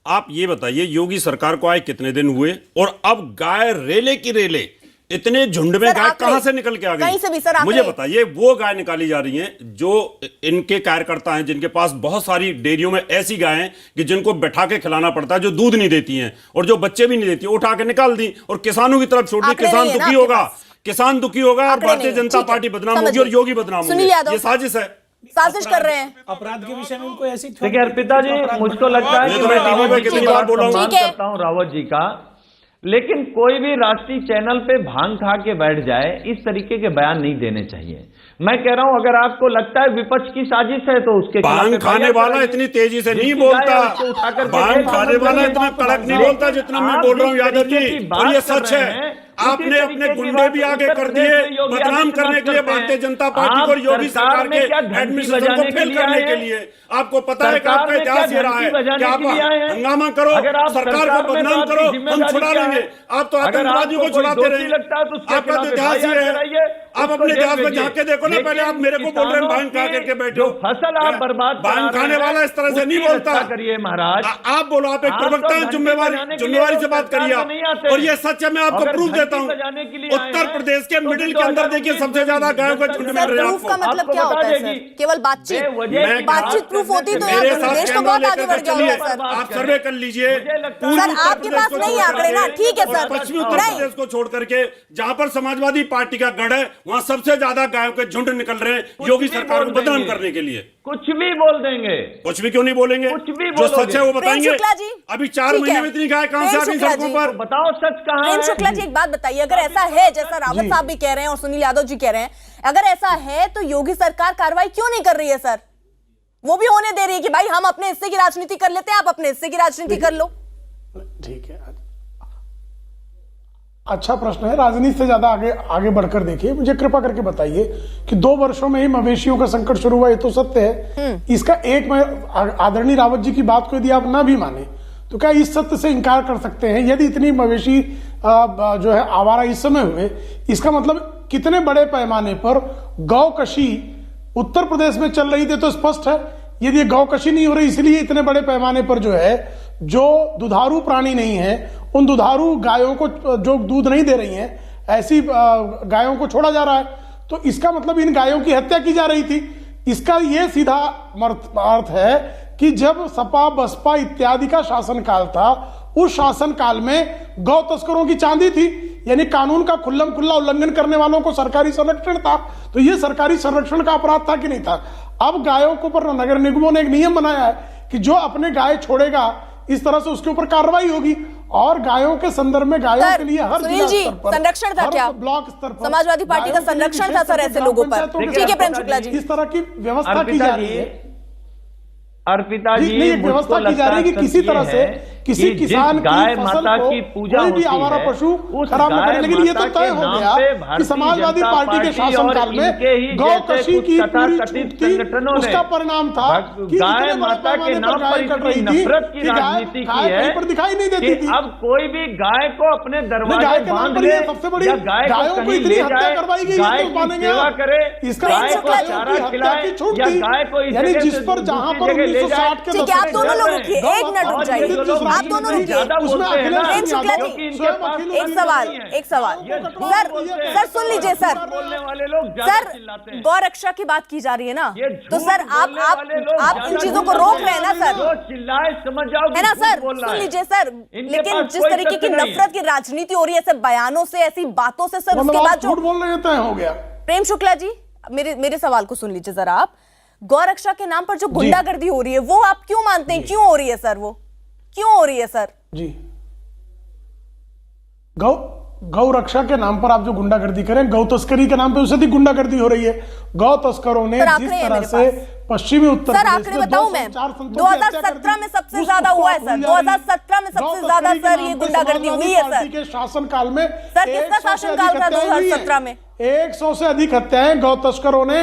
I: आप ये बताइए योगी सरकार को आए कितने दिन हुए और अब गाय रेले की रेले इतने झुंड में
A: सर,
I: गाय
A: आंकड़े,
I: कहां से निकल के आ
A: कहीं से भी सर
I: गई?
A: आंकड़े।
I: मुझे बताइए, वो गाय निकाली जा रही हैं जो इनके कार्यकर्ता हैं, जिनके पास बहुत सारी डेयरियों में ऐसी गायें हैं कि जिनको बैठा के खिलाना पड़ता है, जो दूध नहीं देती हैं और जो बच्चे भी नहीं देती, उठा के निकाल दी और किसानों की तरफ छोड़ दी।
A: आंकड़े
I: किसान
A: नहीं है ना
I: दुखी
A: आपके
I: होगा,
A: पास?
I: किसान दुखी होगा और
A: आंकड़े
I: भारतीय
A: नहीं है,
I: जनता
A: ठीक है,
I: पार्टी बदनाम
A: समझ
I: होगी और
A: गई।
I: योगी बदनाम
A: सुनील
I: होंगे।
A: यादव।
I: ये साजिश है,
A: साजिश कर रहे हैं।
K: अपराध के विषय में उनको ऐसी
L: देखिए अर्पिता जी, मुझको लगता है
I: ये
L: कि
I: तो
L: मैं
I: मैं टीवी
L: रावत
I: पे
L: जी
I: कितनी
L: की
I: बार
L: बात
I: बोल रहा हूं।
L: सम्मान
A: ठीक है।
L: करता हूं रावत जी का, लेकिन कोई भी राष्ट्रीय चैनल पे भांग खा के बैठ जाए, इस तरीके के बयान नहीं देने चाहिए। मैं कह रहा हूं, अगर आपको लगता है विपक्ष की साजिश है तो उसके खिलाफ
I: भांग खाने
L: FIR
I: वाला
L: कराइए।
I: इतनी तेजी से नहीं
L: जिसकी
I: बोलता,
L: गाय है, उसको उठाकर
I: भांग
L: फेंके।
I: खाने वाला इतना कड़क नहीं बोलता जितना मैं
L: आप
I: बोल रहा हूं
L: जिस
I: यादव
L: तरीके
I: जी,
L: की बात
I: और ये
L: कर
I: सच
L: रहे
I: है।
L: हैं,
I: आपने
L: उसी
I: अपने
L: तरीके की
I: गुंडे
L: बात
I: भी आगे
L: उत्तर
I: कर
L: प्रदेश
I: दिए
L: में योगी
I: बदनाम
L: आदित्यनाथ
I: करने के लिए
L: करते हैं।
I: भारतीय जनता पार्टी
L: आप
I: को और योगी सरकार
L: में
I: के
L: क्या घंटी
I: एडमिनिस्ट्रेशन को
L: बजाने के
I: फेल
L: लिए
I: करने
L: आए
I: के
L: हैं?
I: लिए। आपको पता है कि
L: सरकार
I: आपका
L: में
I: इतिहास
L: क्या
I: ये रहा है
L: घंटी बजाने
I: कि आप
L: के लिए आए हैं?
I: हंगामा करो,
L: अगर आप
I: सरकार
L: सरकार
I: को
L: में
I: बदनाम
L: तो
I: करो,
L: आपकी
I: हम
L: जिम्मेदारी
I: छुड़ा
L: क्या
I: लेंगे।
L: है?
I: आप तो
L: अगर
I: आतंकवादियों को
L: आपको कोई
I: छुड़ाते
L: दोषी
I: रहेंगे।
L: लगता है तो उसके
I: आपका तो
L: खिलाफ
I: इतिहास ही
L: FIR
I: है।
L: कराइए,
I: आप
L: उसको
I: अपने
L: जेल
I: इतिहास में
L: भेजिए।
I: झांक के देखो ना, पहले आप मेरे को बोल रहे हैं भांग खा करके बैठे
L: जो
I: हो।
L: फसल आप बर्बाद
I: भांग
L: करा
I: खाने
L: रहे हैं,
I: वाला इस तरह से नहीं
L: उसकी
I: बोलता।
L: रक्षा करिए महाराज।
I: आप बोलो, आप एक
L: आप
I: प्रवक्ता
L: तो
I: हैं,
L: घंटी
I: जिम्मेवारी
L: बजाने के लिए
I: जिम्मेवारी से
L: लोग
I: बात करिए
L: सरकार
I: आप।
L: में नहीं आते।
I: और ये सच है, मैं आपको
L: अगर
I: प्रूफ
L: घंटी
I: देता हूँ।
L: बजाने के लिए आए
I: उत्तर
L: हैं,
I: प्रदेश के
L: तो
I: मिडिल
L: फिर
I: के अंदर
L: 2019
I: देखिए सबसे ज्यादा गायों का झुंड मिल
A: सर
I: रहा है
A: प्रूफ का
I: आपको।
A: मतलब
L: आपको
A: क्या
L: बता
A: होता है
L: देगी।
A: सर? केवल बातचीत?
L: बेवजह की
A: बातचीत
L: बात
A: प्रूफ होती तो
I: मेरे
A: यहाँ
I: साथ
A: देश तो
I: कैमरा
A: बहुत आगे
I: लेकर
A: बढ़ गया
I: चलिए,
A: होगा सर।
I: आप सर्वे कर लीजिए। पूर्वी
A: सर
I: उत्तर
A: आपके
I: प्रदेश
A: पास
I: को
A: नहीं
I: छोड़
A: आंकड़े ना,
I: करके
A: ठीक है
I: और
A: सर।
I: पश्चिमी उत्तर
A: नहीं,
I: प्रदेश को छोड़ करके जहां पर समाजवादी पार्टी का गढ़ है, वहां सबसे ज्यादा गायों के झुंड निकल रहे हैं योगी सरकार को बदनाम करने के लिए।
L: कुछ भी बोल देंगे,
I: कुछ भी क्यों नहीं बोलेंगे?
L: कुछ भी
I: जो
L: बोलोगे।
I: सच है वो
A: प्रेम
I: बताएंगे।
A: शुक्ला जी,
I: अभी 4
A: ठीक
I: महीने
A: है।
I: में इतनी गाय कहां से
A: प्रेम
I: आ गई
A: शुक्ला
I: सड़कों
A: जी,
I: पर?
L: बताओ सच कहाँ
A: प्रेम
L: है?
A: शुक्ला जी एक बात बताइए, अगर ऐसा है जैसा रावत साहब भी कह रहे हैं और सुनील यादव जी कह रहे हैं, अगर ऐसा है तो योगी सरकार कार्रवाई क्यों नहीं कर रही है सर? वो भी होने दे रही है कि भाई हम अपने हिस्से की राजनीति कर लेते हैं, आप अपने हिस्से की राजनीति कर लो।
F: ठीक है, अच्छा प्रश्न है। राजनीति से ज्यादा आगे बढ़कर देखिए, मुझे कृपा करके बताइए कि 2 वर्षों में ही मवेशियों का संकट शुरू हुआ, ये तो सत्य है। इसका एक, मैं आदरणीय रावत जी की बात को यदि आप ना भी माने तो क्या इस सत्य से इनकार कर सकते हैं? यदि इतनी मवेशी जो है आवारा इस समय हुए, इसका मतलब कितने बड़े पैमाने पर गौकशी उत्तर प्रदेश में चल रही थी, तो स्पष्ट है यदि गौकशी नहीं हो रही इसलिए इतने बड़े पैमाने पर जो है, जो दुधारू प्राणी नहीं है, उन दुधारू गायों को जो दूध नहीं दे रही हैं, ऐसी गायों को छोड़ा जा रहा है, तो इसका मतलब इन गायों की हत्या की जा रही थी। इसका यह सीधा अर्थ है कि जब सपा बसपा इत्यादि का शासनकाल था, उस शासनकाल में गौ तस्करों की चांदी थी, यानी कानून का खुल्लम खुल्ला उल्लंघन करने वालों को सरकारी संरक्षण था। तो यह सरकारी संरक्षण का अपराध था कि नहीं था? अब गायों के ऊपर नगर निगमों ने एक नियम बनाया है कि जो अपने गाय छोड़ेगा इस तरह से उसके ऊपर कार्रवाई होगी, और गायों के संदर्भ में गायों के लिए हर
A: सुनील जी, संरक्षण था क्या?
F: ब्लॉक स्तर पर
A: समाजवादी पार्टी का संरक्षण था सर ऐसे लोगों पर? ठीक है प्रेम शुक्ला जी,
F: इस तरह की व्यवस्था की जा रही है।
L: अर्पिता जी,
F: नहीं, एक व्यवस्था की जा रही है कि किसी तरह से किसी किसान
L: गाय
F: की फसल
L: माता
F: को
L: की पूजा
F: कोई भी
L: होती
F: आवारा
L: है,
F: पशु
L: उस
F: खराब न करे।
L: गाय
F: लेकिन ये तो
L: माता
F: तय
L: के
F: हो
L: नाम
F: गया
L: पे
F: कि
L: भारतीय
F: समाजवादी
L: जनता
F: पार्टी के
L: पार्टी
F: शासनकाल
L: और
F: में
L: इनके ही
F: गौकशी
L: जैसे
F: की
L: कुछ
F: पूरी
L: तथाकथित
F: छूट थी।
L: संगठनों ने
F: उसका परिणाम था कि
L: गाय
F: इतने बड़े
L: माता के
F: पैमाने पर
L: नाम
F: गाय
L: पर
F: कट रही
L: इतनी
F: थी
L: नफरत की
F: कि गाय
L: राजनीति की
F: कहीं
L: है
F: पर दिखाई नहीं देती
L: कि
F: थी।
L: अब कोई भी गाय को अपने
F: गाय
L: दरवाजे
F: के नाम
L: बांध
F: पर
L: ले
F: ये सबसे बड़ी
L: या गाय को
F: गायों को
L: कहीं
F: इतनी
L: ले
F: हत्या
L: जाए,
F: करवाई गई,
L: गाय
F: ये तो
L: की
F: मानेंगे
L: सेवा
F: आप।
L: करे,
F: इसका
L: गाय को
F: गायों
L: चारा
F: की हत्या
L: खिलाए
F: की छूट
L: या
F: थी,
L: गाय को इस
F: यानी
L: जगह
F: जिस
L: से
F: पर जहां पर
L: दूसरी जगह ले
F: 1960 के
A: ठीक है, आप
F: दशक
A: दोनों
F: में
A: लोग रुकिए, एक मिनट रुक जाइए, आप दोनों रुकिए।
F: उसमें अखिलेश
A: प्रेम शुक्ला
F: यादव
A: जी,
F: स्वयं अखिल
A: एक सवाल सर सुन लीजिए सर।
L: बोलने वाले लोग ज्यादा
A: सर
L: चिल्लाते हैं।
A: गौ रक्षा की बात की जा रही है ना,
L: ये
A: तो
L: झूठ
A: सर
L: बोलने वाले लोग
A: आप इन
L: ज्यादा
A: चीजों को
L: झूठ
A: रोक
L: बोलते
A: रहे हैं ना सर,
L: जो चिल्लाए समझ जाओ कि
A: है ना
L: झूठ
A: सर?
L: बोल रहा
A: सुन
L: है।
A: लीजिए सर,
L: इनके
A: लेकिन
L: पास
A: जिस
L: कोई
A: तरीके की
L: तथ्य नहीं है।
A: नफरत की राजनीति हो रही है ऐसे बयानों से, ऐसी बातों से सर,
F: मतलब
A: उसके
F: आप
A: बाद जो
F: झूठ बोल रहे तय हो गया।
A: प्रेम शुक्ला जी, मेरे सवाल को सुन लीजिए जरा आप। गौ रक्षा के नाम पर जो गुंडागर्दी हो रही है वो आप क्यों मानते हैं? क्यों हो रही है सर? वो क्यों हो रही है सर?
F: जी, गौ रक्षा के नाम पर आप जो गुंडागर्दी करें, गौ तस्करी के नाम पे उससे अधिक गुंडागर्दी हो रही है। गौ तस्करों ने जिस तरह से पश्चिमी उत्तर
A: सर आंकड़े बताऊं मैं, 2017 में सबसे ज्यादा हुआ है सर, 2017 में सबसे ज्यादा सर ये गुंडागर्दी हुई है सर
F: के शासनकाल में।
A: सर किसका शासनकाल था 2017 में?
F: 100 से अधिक हत्याएं गौ तस्करों ने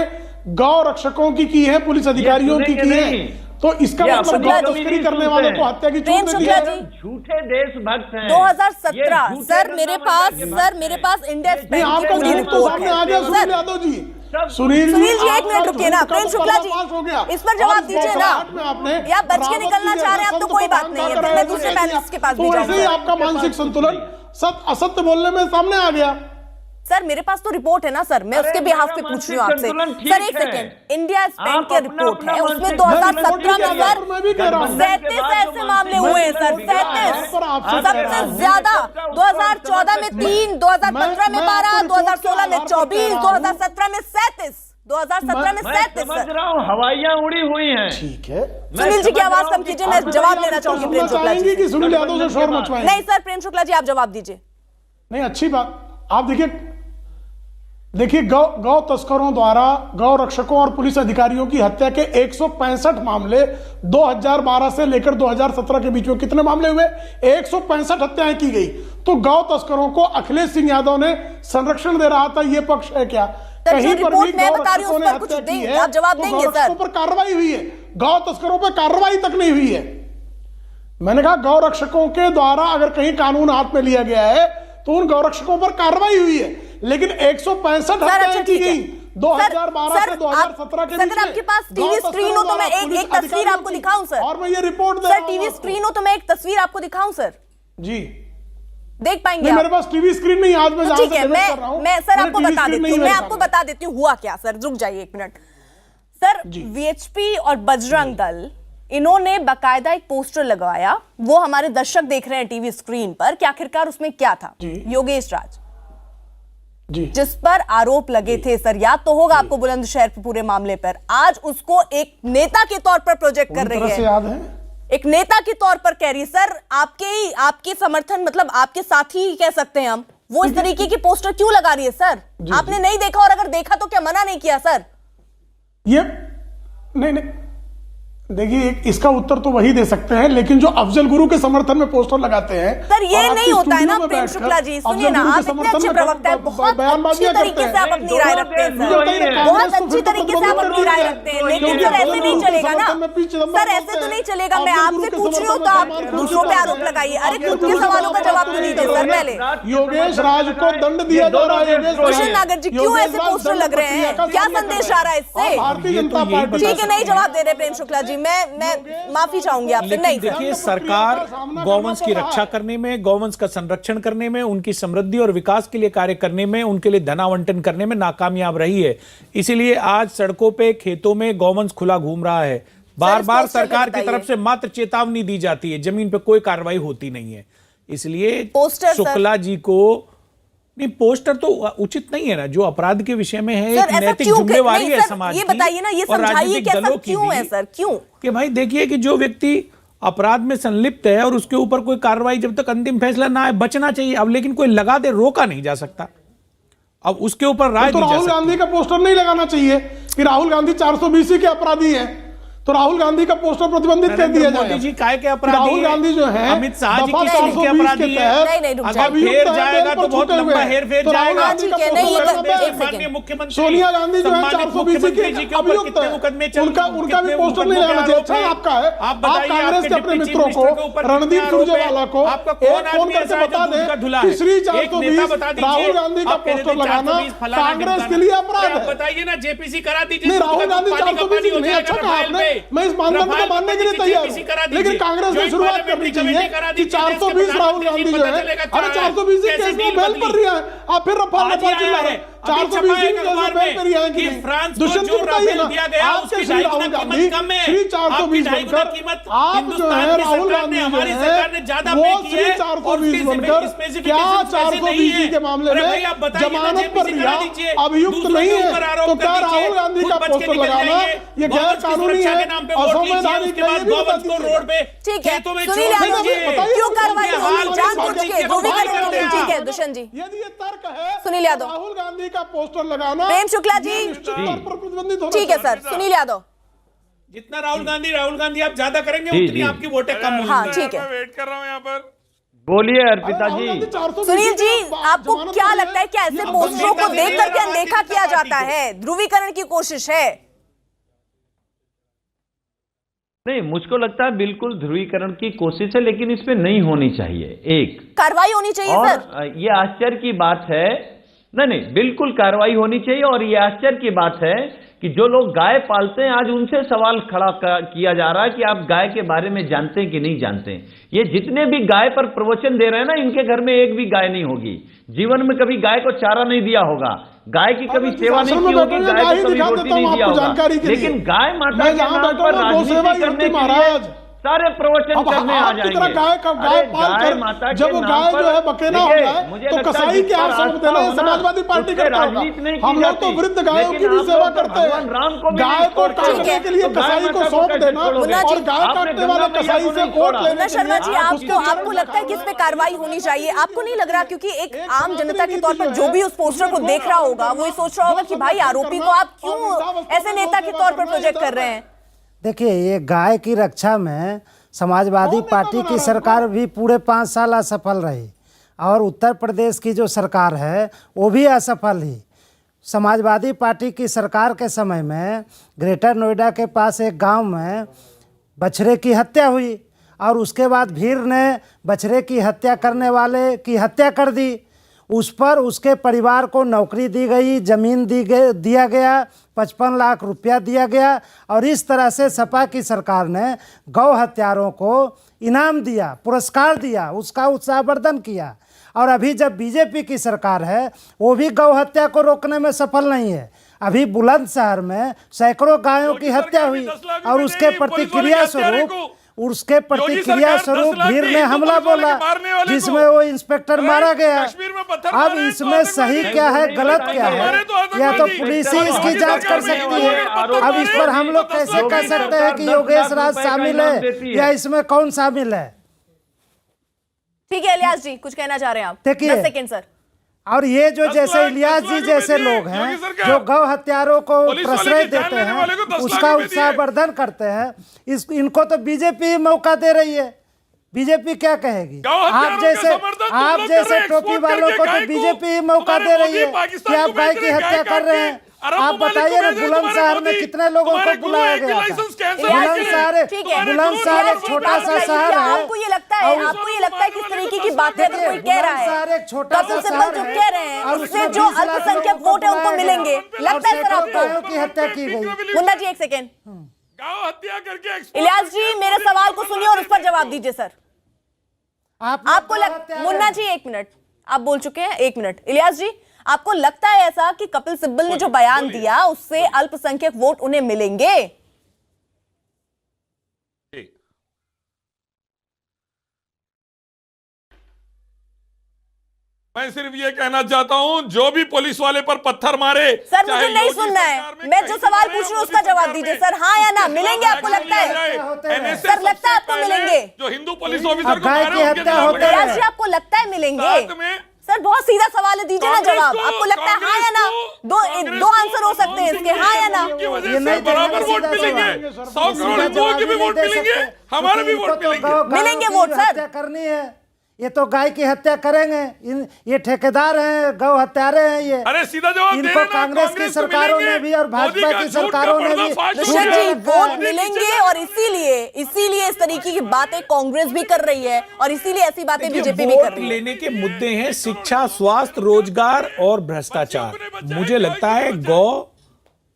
F: गौ रक्षकों की है, पुलिस अधिकारियों की है। तो इसका मतलब गौ तस्करी करने वालों को हत्या की छूट दी है।
L: झूठे देशभक्त हैं।
A: 2017 सर मेरे पास इंडेक्स
F: नहीं, आपका झूठ तो सामने आ गया सुनील यादव जी। सुनील
A: जी एक मिनट रुकिए ना, प्रेम शुक्ला जी इस पर जवाब दीजिए ना। या बच के निकलना चाह रहे हैं आप तो कोई बात नहीं है, मैं दूसरे पैनलिस्ट के पास भी
F: जाऊंगा। आपका मानसिक संतुलन असत्य बोलने में सामने आ गया।
A: सर मेरे पास तो रिपोर्ट है ना सर, मैं उसके बिहाफ पे पूछ रही हूँ आपसे। सर एक सेकेंड, इंडिया स्टैंड की रिपोर्ट है, उसमें 2017 में सर 37 ऐसे मामले हुए हैं सर, 37 सबसे ज्यादा। 2014 में 3, 2015 में 12, 2016 में 24, 2017 में 37, 2017 में 37
L: समझ रहा हूँ, हवाइयाँ उड़ी हुई हैं।
F: ठीक है,
A: सुनील जी की आवाज कम कीजिए, मैं जवाब लेना चाहूंगी प्रेम शुक्ला जी
F: कि सुनील यादव से शोर मचवाएंगे?
A: नहीं सर, प्रेम शुक्ला जी आप जवाब दीजिए।
F: नहीं, अच्छी बात। आप देखिए गौ तस्करों द्वारा गौ रक्षकों और पुलिस अधिकारियों की हत्या के 165 मामले 2012 से लेकर 2017 के बीच में कितने मामले हुए? 165 हत्याएं की गई। तो गौ तस्करों को अखिलेश सिंह यादव ने संरक्षण दे रहा था, ये पक्ष है क्या? कहीं पर भी गौ रक्षकों ने हत्या की है,
A: आप जवाब देंगे
F: गौ रक्षकों पर कार्रवाई हुई है, गौ तस्करों पर कार्रवाई तक नहीं हुई है। मैंने कहा गौ रक्षकों के द्वारा अगर कहीं कानून हाथ में लिया गया है तो उन गौ रक्षकों पर कार्रवाई हुई है, लेकिन 165 हत्याएं की गई 2012 से 2017 के बीच में।
A: आपके पास टीवी स्क्रीन हो तो मैं एक तस्वीर आपको दिखाऊं सर,
F: और मैं ये रिपोर्ट
A: सर टीवी स्क्रीन हो तो मैं एक तस्वीर आपको दिखाऊं सर,
F: जी
A: देख पाएंगे?
F: मेरे पास टीवी स्क्रीन नहीं, आज मैं
A: ठीक है, मैं सर आपको बता देती हूँ, मैं आपको बता देती हूँ हुआ क्या। सर रुक जाइए एक मिनट। सर वीएचपी और बजरंग दल इन्होंने बाकायदा एक पोस्टर लगाया, वो हमारे दर्शक देख रहे हैं टीवी स्क्रीन पर कि आखिरकार उसमें क्या था। योगेश राज
F: जी,
A: जिस पर आरोप लगे थे सर, याद तो होगा आपको बुलंदशहर पूरे मामले पर, आज उसको एक नेता के तौर पर प्रोजेक्ट कर रही है,
F: याद है?
A: एक नेता के तौर पर कह रही है। सर आपके समर्थन, मतलब आपके साथी ही कह सकते हैं हम, वो इस तरीके की पोस्टर क्यों लगा रही है सर? आपने नहीं देखा, और अगर देखा तो क्या मना नहीं किया सर?
F: ये नहीं, देखिए इसका उत्तर तो वही दे सकते हैं, लेकिन जो अफजल गुरु के समर्थन में पोस्टर लगाते हैं
A: सर, ये नहीं होता है ना प्रेम शुक्ला जी। सुनिए ना, आप इतने अच्छे प्रवक्ता हैं, बहुत अच्छी तरीके से आप अपनी राय रखते हैं सर, बहुत अच्छी तरीके से आप अपनी राय रखते हैं, लेकिन सर ऐसे नहीं चलेगा ना सर, ऐसे तो नहीं चलेगा। मैं आपसे पूछ रही हूँ तो आप दूसरों पे आरोप लगाइए। अरे खुद के सवालों का जवाब तो दीजिए सर पहले।
F: योगेश राज को दंड दिया जा रहा है।
A: कुशल नागर जी, क्यों ऐसे पोस्टर लग रहे हैं? क्या संदेश आ रहा है इससे?
F: भारतीय जनता पार्टी
A: ठीक है, नहीं जवाब दे रहे प्रेम शुक्ला जी, मैं माफी चाहूंगी आपसे। नहीं
G: देखिए, सरकार गौवंश की रक्षा करने में, गौवंश का संरक्षण करने में, उनकी समृद्धि और विकास के लिए कार्य करने में, उनके लिए धनावंटन करने में नाकामयाब रही है। इसीलिए आज सड़कों पे, खेतों में गौवंश खुला घूम रहा है। बार बार सरकार की तरफ से मात्र चेतावनी दी जाती है, जमीन पे कोई कार्रवाई होती नहीं है। इसलिए शुक्ला जी को नहीं, पोस्टर तो उचित नहीं है ना, जो अपराध के विषय में है, एक नैतिक जिम्मेवारी है समाज की।
A: ये बताइए ना, ये समझाइए कि ऐसा क्यों है सर? क्यों
G: कि भाई देखिए कि जो व्यक्ति अपराध में संलिप्त है और उसके ऊपर कोई कार्रवाई जब तक अंतिम फैसला ना आए, बचना चाहिए। अब लेकिन कोई लगा दे, रोका नहीं जा सकता। अब उसके ऊपर राय
F: तो राहुल गांधी का पोस्टर नहीं लगाना चाहिए कि राहुल गांधी 420 के अपराधी हैं, तो राहुल गांधी का पोस्टर प्रतिबंधित कर दिया जाए।
G: मोदी जी काय के अपराधी,
F: राहुल गांधी जो है
G: अमित शाह जी के अपराधी है। अगर फेर जाएगा तो बहुत लंबा हेर फेर जाएगा। माननीय मुख्यमंत्री
F: सोनिया गांधी जो है 420 के अभियुक्त है, उनका भी पोस्टर नहीं लगाना चाहिए। अच्छा आपका है, आप कांग्रेस के अपने मित्रों को, रणदीप सुरजेवाला को फोन करके बता दें कि श्री 420 राहुल गांधी का पोस्टर लगाना कांग्रेस के लिए अपराध है।
G: बताइए ना, जेपीसी करा दीजिए।
F: राहुल गांधी 420 नहीं, अच्छा कहा आपने, मैं इस मानदंड को मानने के लिए तैयार हूं, लेकिन कांग्रेस ने शुरुआत करनी चाहिए कि 420 राहुल गांधी जो है, अरे 420 केस में बेल पर रही है, आप फिर रफाल चिल्ला रहे हैं। 420 केस में बेल पर रही है कि दुष्यंत जी बताइए ना, आपके श्री राहुल गांधी श्री 420 बनकर, आप जो है राहुल गांधी जो है वो श्री 420 बनकर क्या 420 के मामले में जमानत पर रिहा अभियुक्त नहीं है, तो क्या राहुल गांधी का पोस्टर लगाना ये गैर कानूनी है, असंवैधानिक है?
A: ठीक है, सुनील यादव जी, क्यों कार्रवाई होगी जानबूझ के? ठीक है दुष्यंत जी,
F: यदि ये तर्क है
A: सुनील यादव,
F: राहुल गांधी का पोस्टर लगाना
A: प्रेम शुक्ला जी, ठीक है सर, सुनील यादव,
G: जितना राहुल गांधी आप ज्यादा करेंगे उतनी आपकी वोटें कम होंगी।
A: हाँ ठीक है,
J: वेट कर रहा हूं यहाँ पर।
L: बोलिए अर्पिता जी।
A: सुनील जी, आपको क्या लगता है कि ऐसे पोस्टरों को देख करके अनदेखा किया जाता है? ध्रुवीकरण की कोशिश है?
L: नहीं, मुझको लगता है बिल्कुल ध्रुवीकरण की कोशिश है, लेकिन इस पे नहीं होनी चाहिए। एक
A: कार्रवाई होनी चाहिए
L: और
A: सर।
L: ये आश्चर्य की बात है, नहीं बिल्कुल कार्रवाई होनी चाहिए। और ये आश्चर्य की बात है कि जो लोग गाय पालते हैं आज उनसे सवाल खड़ा किया जा रहा है कि आप गाय के बारे में जानते हैं कि नहीं जानते हैं। ये जितने भी गाय पर प्रवचन दे रहे हैं ना, इनके घर में एक भी गाय नहीं होगी, जीवन में कभी गाय को चारा नहीं दिया होगा, गाय की कभी सेवा नहीं की होगी, गाय को कभी रोटी नहीं दिया होगा, लेकिन गाय माता के नाम पर राजनीति करने के लिए सारे प्रवचन करने आ जाएंगे।
F: गाय माता जब गाय जो है बकेना हो जाए तो कसाई के हाथ सौंप देना समाजवादी पार्टी करता होगा। हम लोग तो वृद्ध गायों की भी सेवा करते हैं। गाय को काटने के लिए कसाई को सौंप देना और गाय काटने वाले कसाई से वोट लेना।
A: शर्मा जी, आपको लगता है कि इस पे कार्रवाई होनी चाहिए? आपको नहीं लग रहा? क्योंकि एक आम जनता के तौर पर जो भी उस पोस्टर को देख रहा होगा वो ये सोच रहा होगा कि भाई आरोपी को आप क्यों ऐसे नेता के तौर पर प्रोजेक्ट कर रहे हैं?
H: देखिए, ये गाय की रक्षा में समाजवादी पार्टी की सरकार भी पूरे 5 साल असफल रही और उत्तर प्रदेश की जो सरकार है वो भी असफल ही। समाजवादी पार्टी की सरकार के समय में ग्रेटर नोएडा के पास एक गांव में बछड़े की हत्या हुई और उसके बाद भीड़ ने बछड़े की हत्या करने वाले की हत्या कर दी। उस पर उसके परिवार को नौकरी दी गई, ज़मीन दिया गया, 55 लाख रुपया दिया गया और इस तरह से सपा की सरकार ने गौ हत्यारों को इनाम दिया, पुरस्कार दिया, उसका उत्साहवर्धन किया। और अभी जब बीजेपी की सरकार है वो भी गौ हत्या को रोकने में सफल नहीं है। अभी बुलंदशहर में सैकड़ों गायों की हत्या हुई और उसके प्रतिक्रिया स्वरूप भीड़ ने हमला बोला जिसमें वो इंस्पेक्टर मारा गया। अब इसमें सही क्या है, गलत क्या है, या तो पुलिस ही इसकी जांच कर सकती है। अब इस पर हम लोग कैसे कह सकते हैं कि योगेश राज शामिल है या इसमें कौन शामिल है?
A: ठीक है इलियास जी, कुछ कहना चाह रहे हैं आप?
H: देखिए
A: 10 सेकंड सर।
H: और ये जो जैसे इलियास जी जैसे लोग हैं जो गौ हत्यारों को प्रश्रय देते हैं, उसका उत्साहवर्धन करते हैं, इनको तो बीजेपी मौका दे रही है। बीजेपी क्या कहेगी? आप जैसे टोपी वालों को तो बीजेपी मौका दे रही है कि आप गाय की हत्या कर रहे हैं। आप बताइए ना, बुलंदशहर में कितने लोगों को बुलाया गया था? बुलंदशहर एक छोटा सा शहर है।
A: आपको ये लगता है कि इस तरीके की बातें अगर कोई कह रहा है,
H: एक छोटा सा शहर
A: जो कह रहे हैं उससे जो अल्पसंख्यक वोट है उनको मिलेंगे, लगता है सर आपको?
H: गायों की हत्या की गई।
A: मुन्ना जी 1 सेकेंड।
J: गाँव हत्या करके
A: इलियास जी मेरे सवाल को सुनिए और उस पर जवाब दीजिए सर। आपको मुन्ना जी 1 मिनट, आप बोल चुके हैं, 1 मिनट। इलियास जी, आपको लगता है ऐसा कि कपिल सिब्बल ने जो बयान दिया उससे अल्पसंख्यक वोट उन्हें मिलेंगे?
J: मैं सिर्फ ये कहना चाहता हूं, जो भी पुलिस वाले पर पत्थर मारे,
A: सर मुझे नहीं सुनना है, मैं जो सवाल पूछ रही हूं उसका जवाब दीजिए सर। हाँ या ना, मिलेंगे आपको लगता है? सर लगता है आपको मिलेंगे?
J: जो हिंदू पुलिस ऑफिसर को
A: इलियास जी आपको लगता है मिलेंगे? सर बहुत सीधा सवाल है, दीजिए ना जवाब। आपको लगता है हाँ या ना? दो आंसर हो सकते हैं इसके, हाँ या ना?
J: बराबर वोट मिलेंगे, 100 करोड़ हिंदुओं के भी वोट मिलेंगे, हमारे भी वोट
A: मिलेंगे वोट सर।
H: करनी है, ये तो गाय की हत्या करेंगे। ये ठेकेदार हैं, गौ हत्यारे हैं ये।
J: अरे सीधा जवाब
H: इनको कांग्रेस की सरकारों ने भी और भाजपा की सरकारों ने भी
A: वोट मिलेंगे और इसीलिए इस तरीके की बातें कांग्रेस भी कर रही है और इसीलिए ऐसी बातें बीजेपी भी कर रही है।
G: लेने के मुद्दे हैं शिक्षा, स्वास्थ्य, रोजगार और भ्रष्टाचार। मुझे लगता है गौ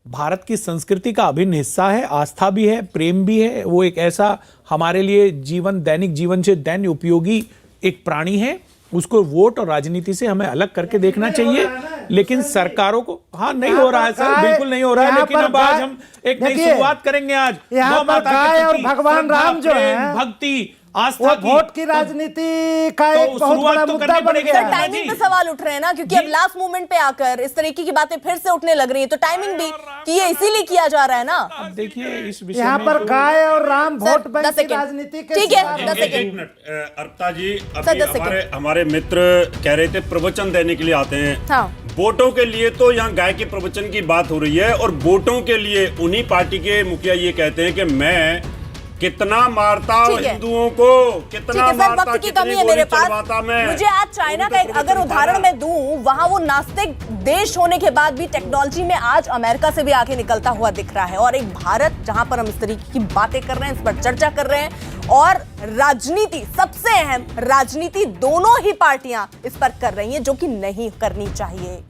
G: भारत की संस्कृति का अभिन्न हिस्सा है, आस्था भी है, प्रेम भी है। वो एक ऐसा हमारे लिए दैनिक जीवन से दैन्य उपयोगी एक प्राणी है। उसको वोट और राजनीति से हमें अलग करके देखना चाहिए। लेकिन सरकारों को नहीं हो रहा है सर, बिल्कुल नहीं हो रहा है। लेकिन अब आज हम एक नई शुरुआत करेंगे। आज
H: यहाँ पर गाय और भगवान राम जो है,
G: भक्ति, आस्था की
H: वोट की राजनीति का एक बहुत बड़ा मुद्दा बन गया है।
A: टाइमिंग पे सवाल उठ रहे हैं ना, क्योंकि अब लास्ट मोमेंट पे आकर इस तरीके की बातें फिर से उठने लग रही है, तो टाइमिंग भी कि ये इसीलिए किया जा रहा है ना।
G: अब देखिए इस विषय
H: यहाँ पर गाय और राम वोट बैंक की राजनीति के,
A: ठीक है 10 सेकंड।
I: एक मिनट, अर्पिता जी, अभी हमारे मित्र कह रहे थे प्रवचन देने के लिए आते हैं। वोटों के लिए तो यहाँ गाय के प्रवचन की बात हो रही है और वोटों के लिए उन्हीं पार्टी के मुखिया ये कहते हैं कि मैं कितना मारता हिंदुओं को, कितना मारता,
A: वक्त की कमी है मेरे पास। मुझे आज चाइना का एक अगर उदाहरण मैं दूं, वहां वो नास्तिक देश होने के बाद भी टेक्नोलॉजी में आज अमेरिका से भी आगे निकलता हुआ दिख रहा है। और एक भारत जहां पर हम इस तरीके की बातें कर रहे हैं, इस पर चर्चा कर रहे हैं और राजनीति, सबसे अहम राजनीति दोनों ही पार्टियां इस पर कर रही हैं, जो कि नहीं करनी चाहिए।